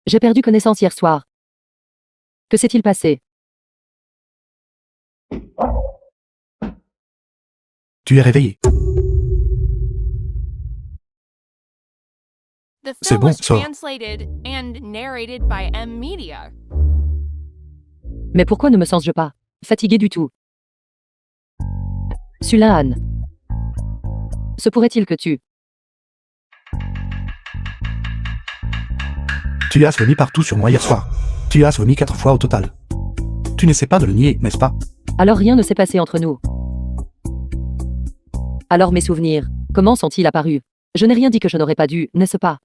J'ai perdu connaissance hier soir. Que s'est-il passé? Tu es réveillé. The C'est film bon, was sors. translated and narrated by M Media. Mais pourquoi ne me sens-je pas fatigué du tout? Sulin, se pourrait-il que tu Tu as vomi partout sur moi hier soir. Tu as vomi 4 fois au total. Tu n'essaies pas de le nier, n'est-ce pas? Alors rien ne s'est passé entre nous. Alors mes souvenirs, comment sont-ils apparus? Je n'ai rien dit que je n'aurais pas dû, n'est-ce pas?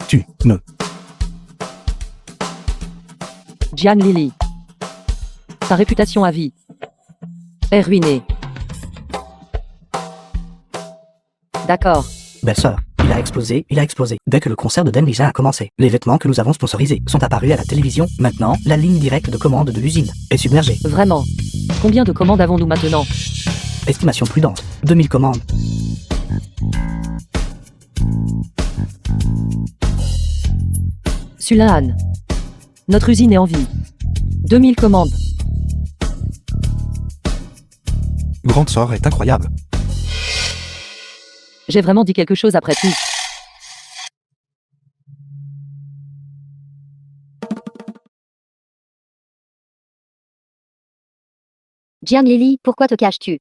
Tu ne. Jiang Lily. Ta réputation à vie est ruinée. D'accord. Belle-sœur, il a explosé. Dès que le concert de Demrija a commencé, les vêtements que nous avons sponsorisés sont apparus à la télévision. Maintenant, la ligne directe de commande de l'usine est submergée. Vraiment. Combien de commandes avons-nous maintenant? Estimation prudente, 2000 commandes. Sulahan. Notre usine est en vie. 2000 commandes. Grande sœur est incroyable. J'ai vraiment dit quelque chose après tout. Jiang Lily, pourquoi te caches-tu?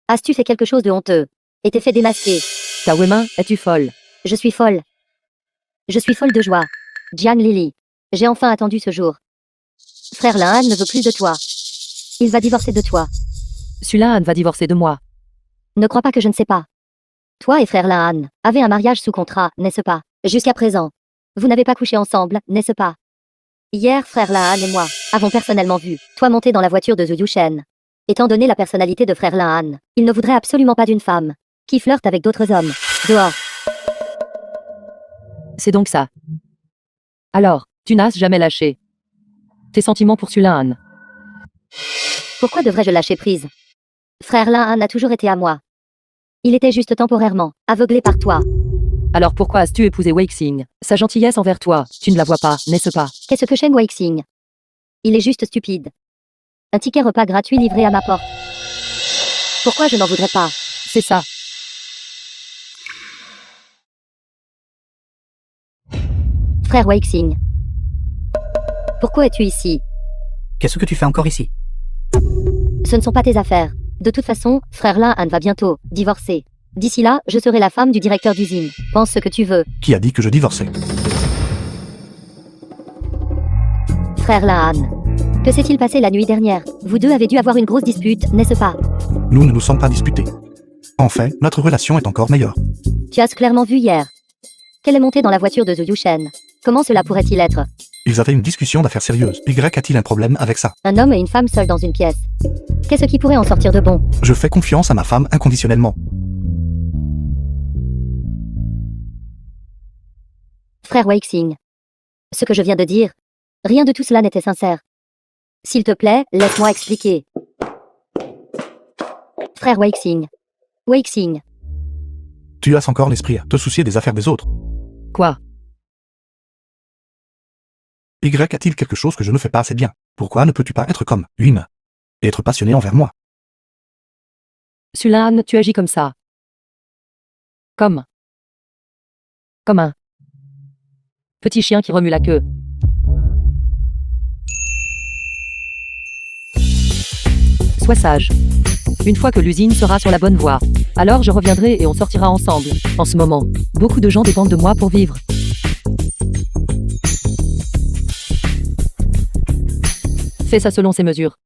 As-tu fait quelque chose de honteux? Et t'es fait démasquer? Ta Wema, es-tu folle? Je suis folle. Je suis folle de joie. Jiang Lily. J'ai enfin attendu ce jour. Frère Lahan ne veut plus de toi. Il va divorcer de toi. Sulahan va divorcer de moi. Ne crois pas que je ne sais pas. Toi et frère Lahan avez un mariage sous contrat, n'est-ce pas? Jusqu'à présent. Vous n'avez pas couché ensemble, n'est-ce pas? Hier, frère Lahan et moi avons personnellement vu toi monter dans la voiture de Zhu Yushen. Étant donné la personnalité de frère Lahan, il ne voudrait absolument pas d'une femme qui flirte avec d'autres hommes. Dehors. C'est donc ça. Alors, tu n'as jamais lâché tes sentiments pour Sulahan. Pourquoi devrais-je lâcher prise? Frère Lahan a toujours été à moi. Il était juste temporairement aveuglé par toi. Alors pourquoi as-tu épousé Weixing? Sa gentillesse envers toi, tu ne la vois pas, n'est-ce pas? Qu'est-ce que Shen Weixing? Il est juste stupide. Un ticket repas gratuit livré à ma porte. Pourquoi je n'en voudrais pas? C'est ça. Frère Weixing. Pourquoi es-tu ici? Qu'est-ce que tu fais encore ici? Ce ne sont pas tes affaires. De toute façon, frère Lahan va bientôt divorcer. D'ici là, je serai la femme du directeur d'usine. Pense ce que tu veux. Qui a dit que je divorçais? Frère Lahan. Que s'est-il passé la nuit dernière? Vous deux avez dû avoir une grosse dispute, n'est-ce pas? Nous ne nous sommes pas disputés. En fait, notre relation est encore meilleure. Tu as clairement vu hier qu'elle est montée dans la voiture de Zhu Yushen. Comment cela pourrait-il être? Ils avaient une discussion d'affaires sérieuse. Y a-t-il un problème avec ça? Un homme et une femme seuls dans une pièce. Qu'est-ce qui pourrait en sortir de bon? Je fais confiance à ma femme inconditionnellement. Frère Weixing. Ce que je viens de dire, rien de tout cela n'était sincère. S'il te plaît, laisse-moi expliquer. Frère Weixing. Weixing. Tu as encore l'esprit à te soucier des affaires des autres. Quoi? A-t-il quelque chose que je ne fais pas assez bien? Pourquoi ne peux-tu pas être comme lui-même et être passionné envers moi? Sulahan, tu agis comme ça. Comme un petit chien qui remue la queue. Sois sage. Une fois que l'usine sera sur la bonne voie, alors je reviendrai et on sortira ensemble. En ce moment, beaucoup de gens dépendent de moi pour vivre. Fais ça selon ses mesures.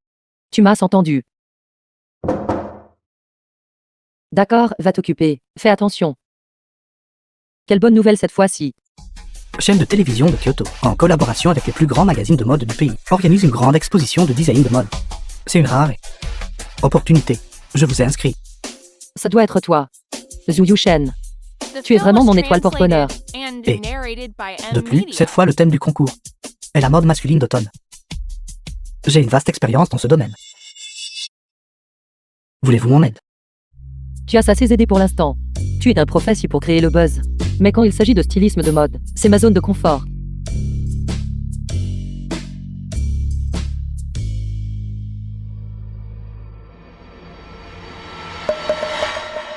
Tu m'as entendu. D'accord, va t'occuper. Fais attention. Quelle bonne nouvelle cette fois-ci. Chaîne de télévision de Kyoto, en collaboration avec les plus grands magazines de mode du pays, organise une grande exposition de design de mode. C'est une rare opportunité. Je vous ai inscrit. Ça doit être toi. Zhu Yushen. Tu es vraiment mon étoile porte-bonheur. Et, de plus, cette fois le thème du concours est la mode masculine d'automne. J'ai une vaste expérience dans ce domaine. Voulez-vous mon aide? Tu as assez aidé pour l'instant. Tu es un professionnel pour créer le buzz. Mais quand il s'agit de stylisme de mode, c'est ma zone de confort.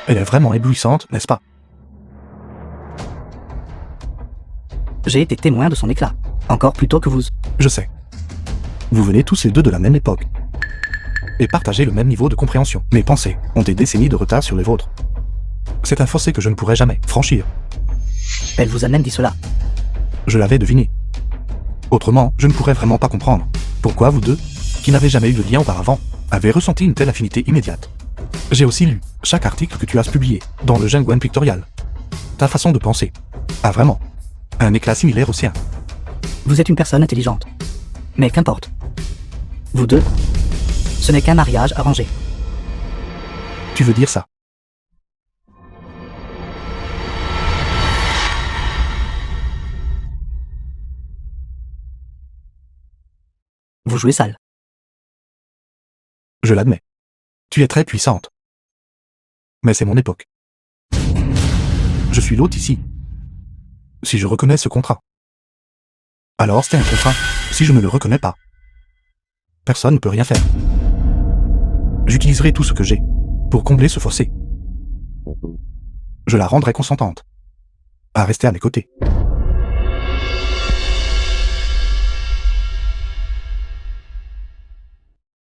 Elle est vraiment éblouissante, n'est-ce pas? J'ai été témoin de son éclat. Encore plus tôt que vous. Je sais. Vous venez tous les deux de la même époque. et partager le même niveau de compréhension. Mes pensées ont des décennies de retard sur les vôtres. C'est un fossé que je ne pourrai jamais franchir. Elle vous a même dit cela. Je l'avais deviné. Autrement, je ne pourrais vraiment pas comprendre pourquoi vous deux, qui n'avez jamais eu de lien auparavant, avez ressenti une telle affinité immédiate. J'ai aussi lu chaque article que tu as publié dans le Jingwen Pictorial. Ta façon de penser a vraiment un éclat similaire au sien. Vous êtes une personne intelligente. Mais qu'importe. Vous deux, ce n'est qu'un mariage arrangé. Tu veux dire ça? Vous jouez sale. Je l'admets. Tu es très puissante. Mais c'est mon époque. Je suis l'hôte ici. Si je reconnais ce contrat. Alors c'est un contrat. Si je ne le reconnais pas, personne ne peut rien faire. J'utiliserai tout ce que j'ai pour combler ce fossé. Je la rendrai consentante à rester à mes côtés.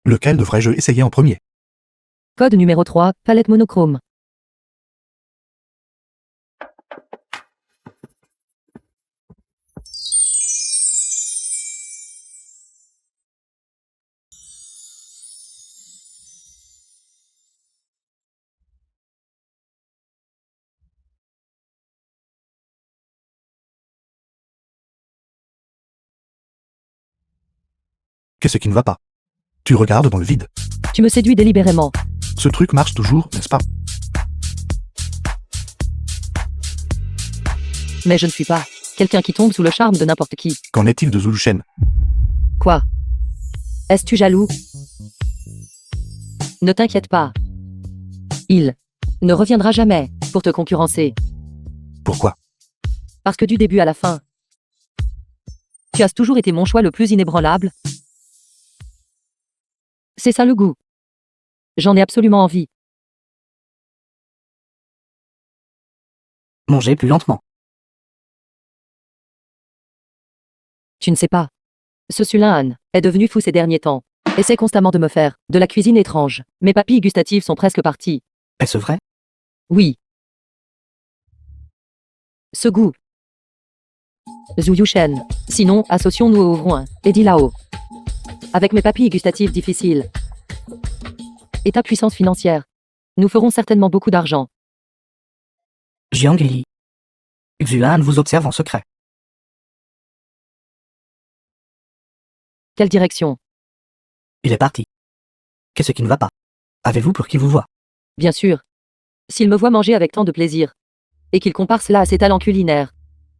Lequel devrais-je essayer en premier? Code numéro 3, palette monochrome. Qu'est-ce qui ne va pas? Tu regardes dans le vide. Tu me séduis délibérément. Ce truc marche toujours, n'est-ce pas? Mais je ne suis pas quelqu'un qui tombe sous le charme de n'importe qui. Qu'en est-il de Zulu Shen? Quoi? Es-tu jaloux? Ne t'inquiète pas. Il ne reviendra jamais pour te concurrencer. Pourquoi? Parce que du début à la fin, tu as toujours été mon choix le plus inébranlable. C'est ça le goût. J'en ai absolument envie. Mangez plus lentement. Tu ne sais pas. Ce Sulan est devenu fou ces derniers temps. Essaie constamment de me faire de la cuisine étrange. Mes papilles gustatives sont presque parties. Est-ce vrai? Oui. Ce goût. Zhu Yushen. Sinon, associons-nous au Vroin et Dilao. Avec mes papilles gustatives difficiles et ta puissance financière, nous ferons certainement beaucoup d'argent. Jiang Li. Xuan vous observe en secret. Quelle direction? Il est parti. Qu'est-ce qui ne va pas? Avez-vous pour qui vous voit? Bien sûr. S'il me voit manger avec tant de plaisir, et qu'il compare cela à ses talents culinaires,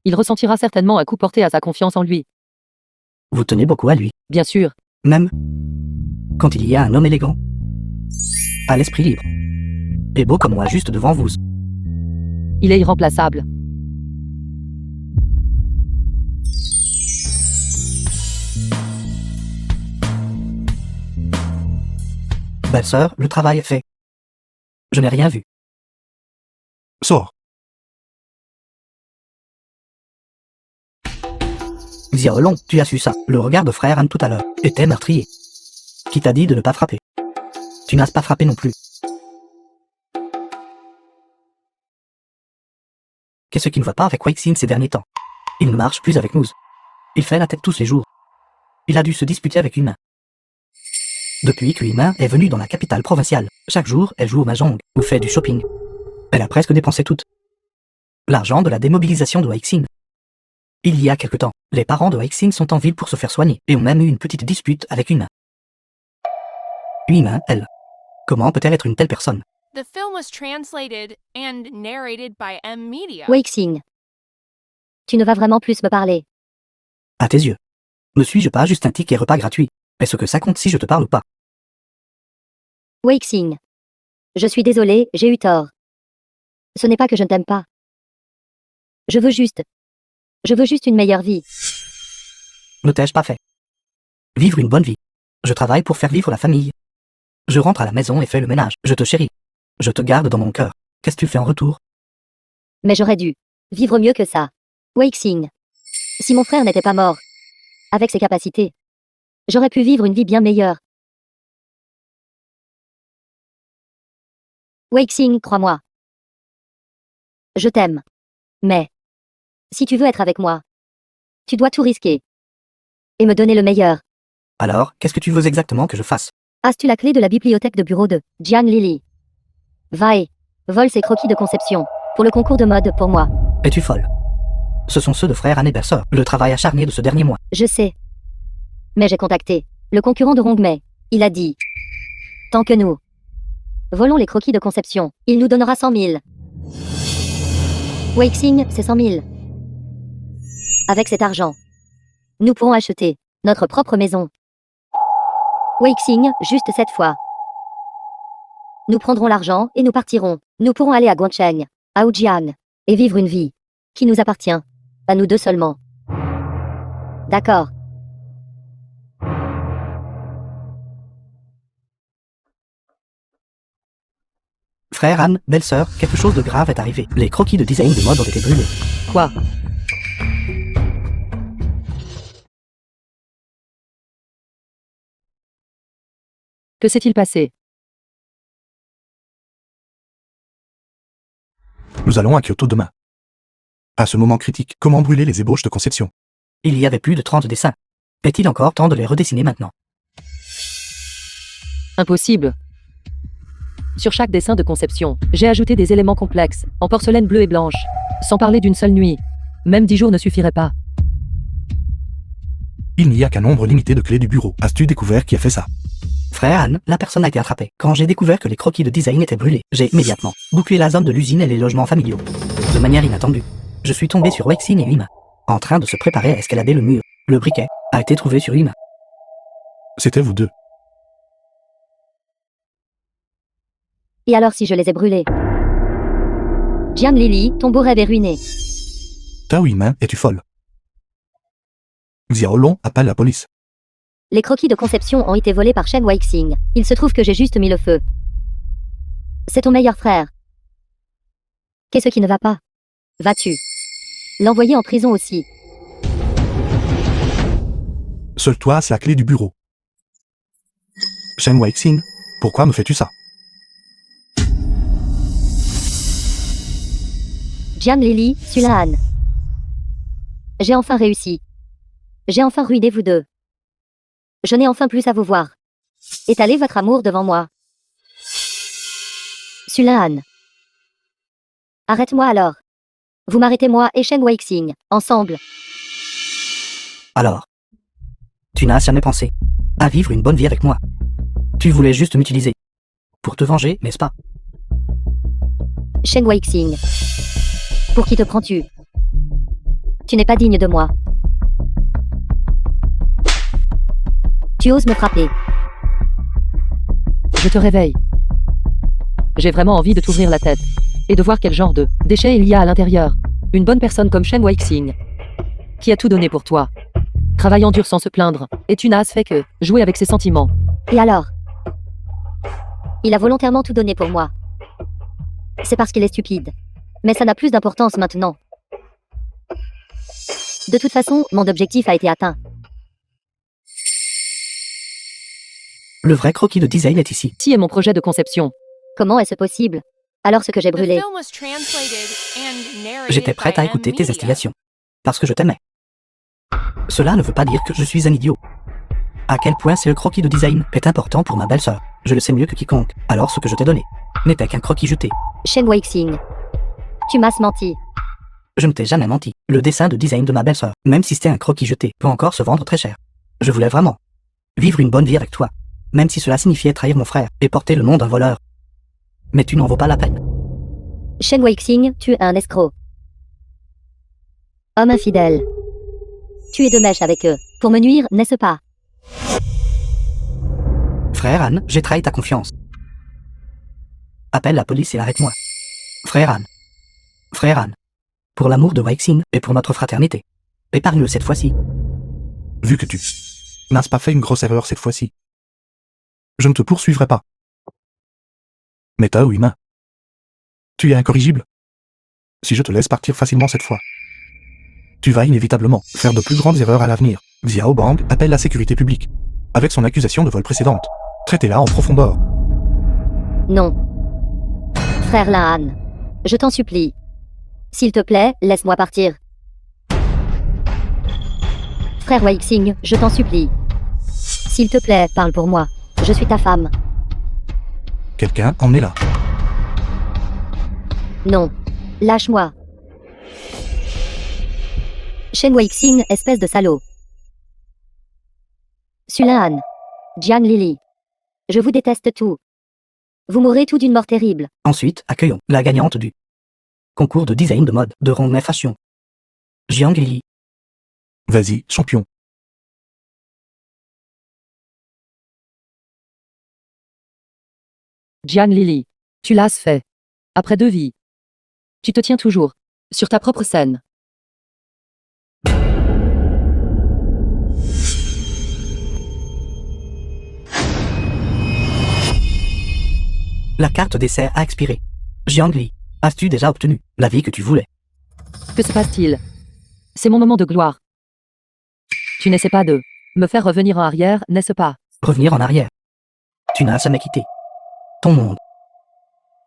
il ressentira certainement un coup porté à sa confiance en lui. Vous tenez beaucoup à lui. Bien sûr. Même quand il y a un homme élégant, à l'esprit libre, et beau comme moi juste devant vous. Il est irremplaçable. Belle-sœur, le travail est fait. Je n'ai rien vu. Sors. Xirelon, tu as su ça. Le regard de frère Anne tout à l'heure était meurtrier. Qui t'a dit de ne pas frapper? Tu n'as pas frappé non plus. Qu'est-ce qui ne va pas avec Weixin ces derniers temps? Il ne marche plus avec nous. Il fait la tête tous les jours. Il a dû se disputer avec Humain. Depuis que Humain est venu dans la capitale provinciale, chaque jour, elle joue au mahjong ou fait du shopping. Elle a presque dépensé tout l'argent de la démobilisation de Weixin. Il y a quelque temps, les parents de Weixin sont en ville pour se faire soigner et ont même eu une petite dispute avec Humain. Humain, elle. Comment peut-elle être une telle personne? The film was translated and narrated by M Media. Weixing. Tu ne vas vraiment plus me parler. À tes yeux. Ne suis-je pas juste un ticket repas gratuit? Est-ce que ça compte si je te parle ou pas? Weixing. Je suis désolée, j'ai eu tort. Ce n'est pas que je ne t'aime pas. Je veux juste une meilleure vie. Ne t'ai-je pas fait vivre une bonne vie? Je travaille pour faire vivre la famille. Je rentre à la maison et fais le ménage. Je te chéris. Je te garde dans mon cœur. Qu'est-ce que tu fais en retour? Mais j'aurais dû vivre mieux que ça. Weixing. Si mon frère n'était pas mort, avec ses capacités, j'aurais pu vivre une vie bien meilleure. Weixing, crois-moi. Je t'aime. Mais, si tu veux être avec moi, tu dois tout risquer. Et me donner le meilleur. Alors, qu'est-ce que tu veux exactement que je fasse? As-tu la clé de la bibliothèque de bureau de Jian Lily? Va et vole ses croquis de conception. Pour le concours de mode pour moi. Es-tu folle? Ce sont ceux de frère Anne et belle-sœur, le travail acharné de ce dernier mois. Je sais. Mais j'ai contacté le concurrent de Rongmei. Il a dit. Tant que nous volons les croquis de conception, il nous donnera 100 000. Weixing, c'est 100 000. Avec cet argent, nous pourrons acheter notre propre maison. Weixing, juste cette fois. Nous prendrons l'argent et nous partirons. Nous pourrons aller à Guangcheng, à Wujian, et vivre une vie qui nous appartient, à nous deux seulement. D'accord. Frère Anne, belle-sœur, quelque chose de grave est arrivé. Les croquis de design de mode ont été brûlés. Quoi? Que s'est-il passé? Nous allons à Kyoto demain. À ce moment critique, comment brûler les ébauches de conception? Il y avait plus de 30 dessins. Est-il encore temps de les redessiner maintenant? Impossible. Sur chaque dessin de conception, j'ai ajouté des éléments complexes, en porcelaine bleue et blanche. Sans parler d'une seule nuit. Même 10 jours ne suffiraient pas. Il n'y a qu'un nombre limité de clés du bureau. As-tu découvert qui a fait ça? Frère Anne, la personne a été attrapée. Quand j'ai découvert que les croquis de design étaient brûlés, j'ai immédiatement bouclé la zone de l'usine et les logements familiaux. De manière inattendue, je suis tombé sur Weixing et Lima, en train de se préparer à escalader le mur. Le briquet a été trouvé sur Lima. C'était vous deux. Et alors si je les ai brûlés? Jian Lily, ton beau rêve est ruiné. Tao Yimin, es-tu folle? Xiao Long appelle la police. Les croquis de conception ont été volés par Shen Weixing. Il se trouve que j'ai juste mis le feu. C'est ton meilleur frère. Qu'est-ce qui ne va pas? Vas-tu l'envoyer en prison aussi? Seul toi as la clé du bureau. Shen Weixing, pourquoi me fais-tu ça? Jian Lily, Sulan. J'ai enfin réussi. J'ai enfin ruiné vous deux. Je n'ai enfin plus à vous voir. Étalez votre amour devant moi. Sulan. Arrête-moi alors. Vous m'arrêtez moi et Shen Weixing, ensemble. Alors, tu n'as jamais pensé à vivre une bonne vie avec moi. Tu voulais juste m'utiliser. Pour te venger, n'est-ce pas? Shen Weixing. Pour qui te prends-tu? Tu n'es pas digne de moi. Tu oses me frapper. Je te réveille. J'ai vraiment envie de t'ouvrir la tête. Et de voir quel genre de déchets il y a à l'intérieur. Une bonne personne comme Shen Weixing. Qui a tout donné pour toi. Travaillant dur sans se plaindre. Et tu n'as fait que jouer avec ses sentiments. Et alors? Il a volontairement tout donné pour moi. C'est parce qu'il est stupide. Mais ça n'a plus d'importance maintenant. De toute façon, mon objectif a été atteint. Le vrai croquis de design est ici. Si est mon projet de conception. Comment est-ce possible? Alors ce que j'ai The brûlé. film was translated and narrated J'étais prête by à M écouter tes Media. estimations. Parce que je t'aimais. Cela ne veut pas dire que je suis un idiot. À quel point c'est le croquis de design est important pour ma belle-sœur. Je le sais mieux que quiconque. Alors ce que je t'ai donné n'était qu'un croquis jeté. Shen Weixing. Tu m'as menti. Je ne t'ai jamais menti. Le dessin de design de ma belle-sœur, même si c'était un croquis jeté, peut encore se vendre très cher. Je voulais vraiment vivre une bonne vie avec toi. Même si cela signifiait trahir mon frère et porter le nom d'un voleur. Mais tu n'en vaux pas la peine. Shen Weixing, tu es un escroc. Homme infidèle. Tu es de mèche avec eux. Pour me nuire, n'est-ce pas? Frère Anne, j'ai trahi ta confiance. Appelle la police et arrête-moi. Frère Anne. Frère Anne. Pour l'amour de Weixing et pour notre fraternité. Épargne-le cette fois-ci. Vu que tu n'as pas fait une grosse erreur cette fois-ci, je ne te poursuivrai pas. Mais Tao Yimin, tu es incorrigible. Si je te laisse partir facilement cette fois, tu vas inévitablement faire de plus grandes erreurs à l'avenir. Xiao Bang appelle la sécurité publique. Avec son accusation de vol précédente, traitez-la en profondeur. Non. Frère Laan. Je t'en supplie. S'il te plaît, laisse-moi partir. Frère Weixing, je t'en supplie. S'il te plaît, parle pour moi. Je suis ta femme. Quelqu'un en est là. Non. Lâche-moi. Shen Weixing, espèce de salaud. Sulan. Jiang Lili. Je vous déteste tout. Vous mourrez tout d'une mort terrible. Ensuite, accueillons la gagnante du concours de design de mode de Rongmei Fashion. Jiang Lili. Vas-y, champion. Jiang Lili. Tu l'as fait. Après 2 vies. Tu te tiens toujours. Sur ta propre scène. La carte d'essai a expiré. Jiang Li, as-tu déjà obtenu la vie que tu voulais? Que se passe-t-il? C'est mon moment de gloire. Tu n'essaies pas de me faire revenir en arrière, n'est-ce pas? Revenir en arrière. Tu n'as jamais quitté ton monde.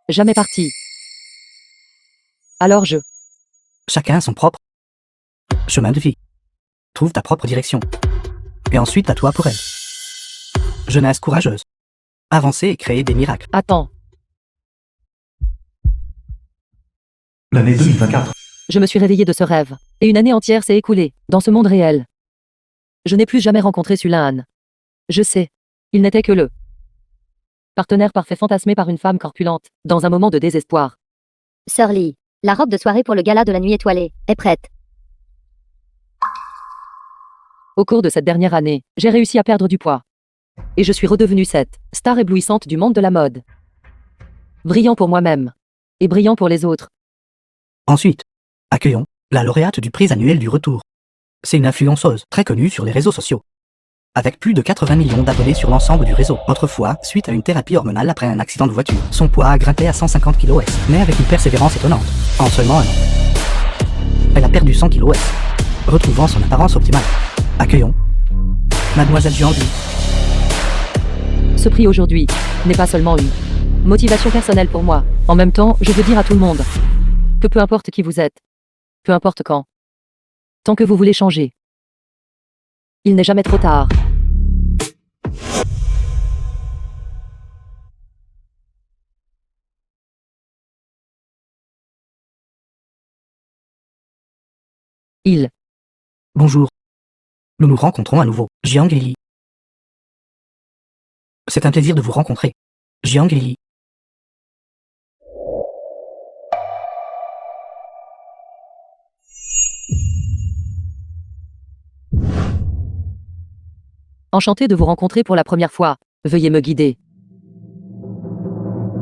Jamais parti. Alors Chacun son propre chemin de vie. Trouve ta propre direction. Et ensuite à toi pour elle. Jeunesse courageuse. Avancer et créer des miracles. Attends. L'année 2024. Je me suis réveillée de ce rêve. Et une année entière s'est écoulée, dans ce monde réel. Je n'ai plus jamais rencontré Sulan. Je sais. Il n'était que le partenaire parfait fantasmé par une femme corpulente, dans un moment de désespoir. Sœur Lee, la robe de soirée pour le gala de la nuit étoilée est prête. Au cours de cette dernière année, j'ai réussi à perdre du poids. Et je suis redevenue cette star éblouissante du monde de la mode. Brillant pour moi-même. Et brillant pour les autres. Ensuite, accueillons la lauréate du prix annuel du retour. C'est une influenceuse très connue sur les réseaux sociaux. Avec plus de 80 millions d'abonnés sur l'ensemble du réseau. Autrefois, suite à une thérapie hormonale après un accident de voiture, son poids a grimpé à 150 kg, mais avec une persévérance étonnante. En seulement 1 an, elle a perdu 100 kg, retrouvant son apparence optimale. Accueillons Mademoiselle Jiang Li. Ce prix aujourd'hui n'est pas seulement une motivation personnelle pour moi. En même temps, je veux dire à tout le monde que peu importe qui vous êtes, peu importe quand, tant que vous voulez changer, il n'est jamais trop tard. Bonjour. Nous nous rencontrons à nouveau. Jiang Li. C'est un plaisir de vous rencontrer. Jiang Li. Enchanté de vous rencontrer pour la première fois. Veuillez me guider.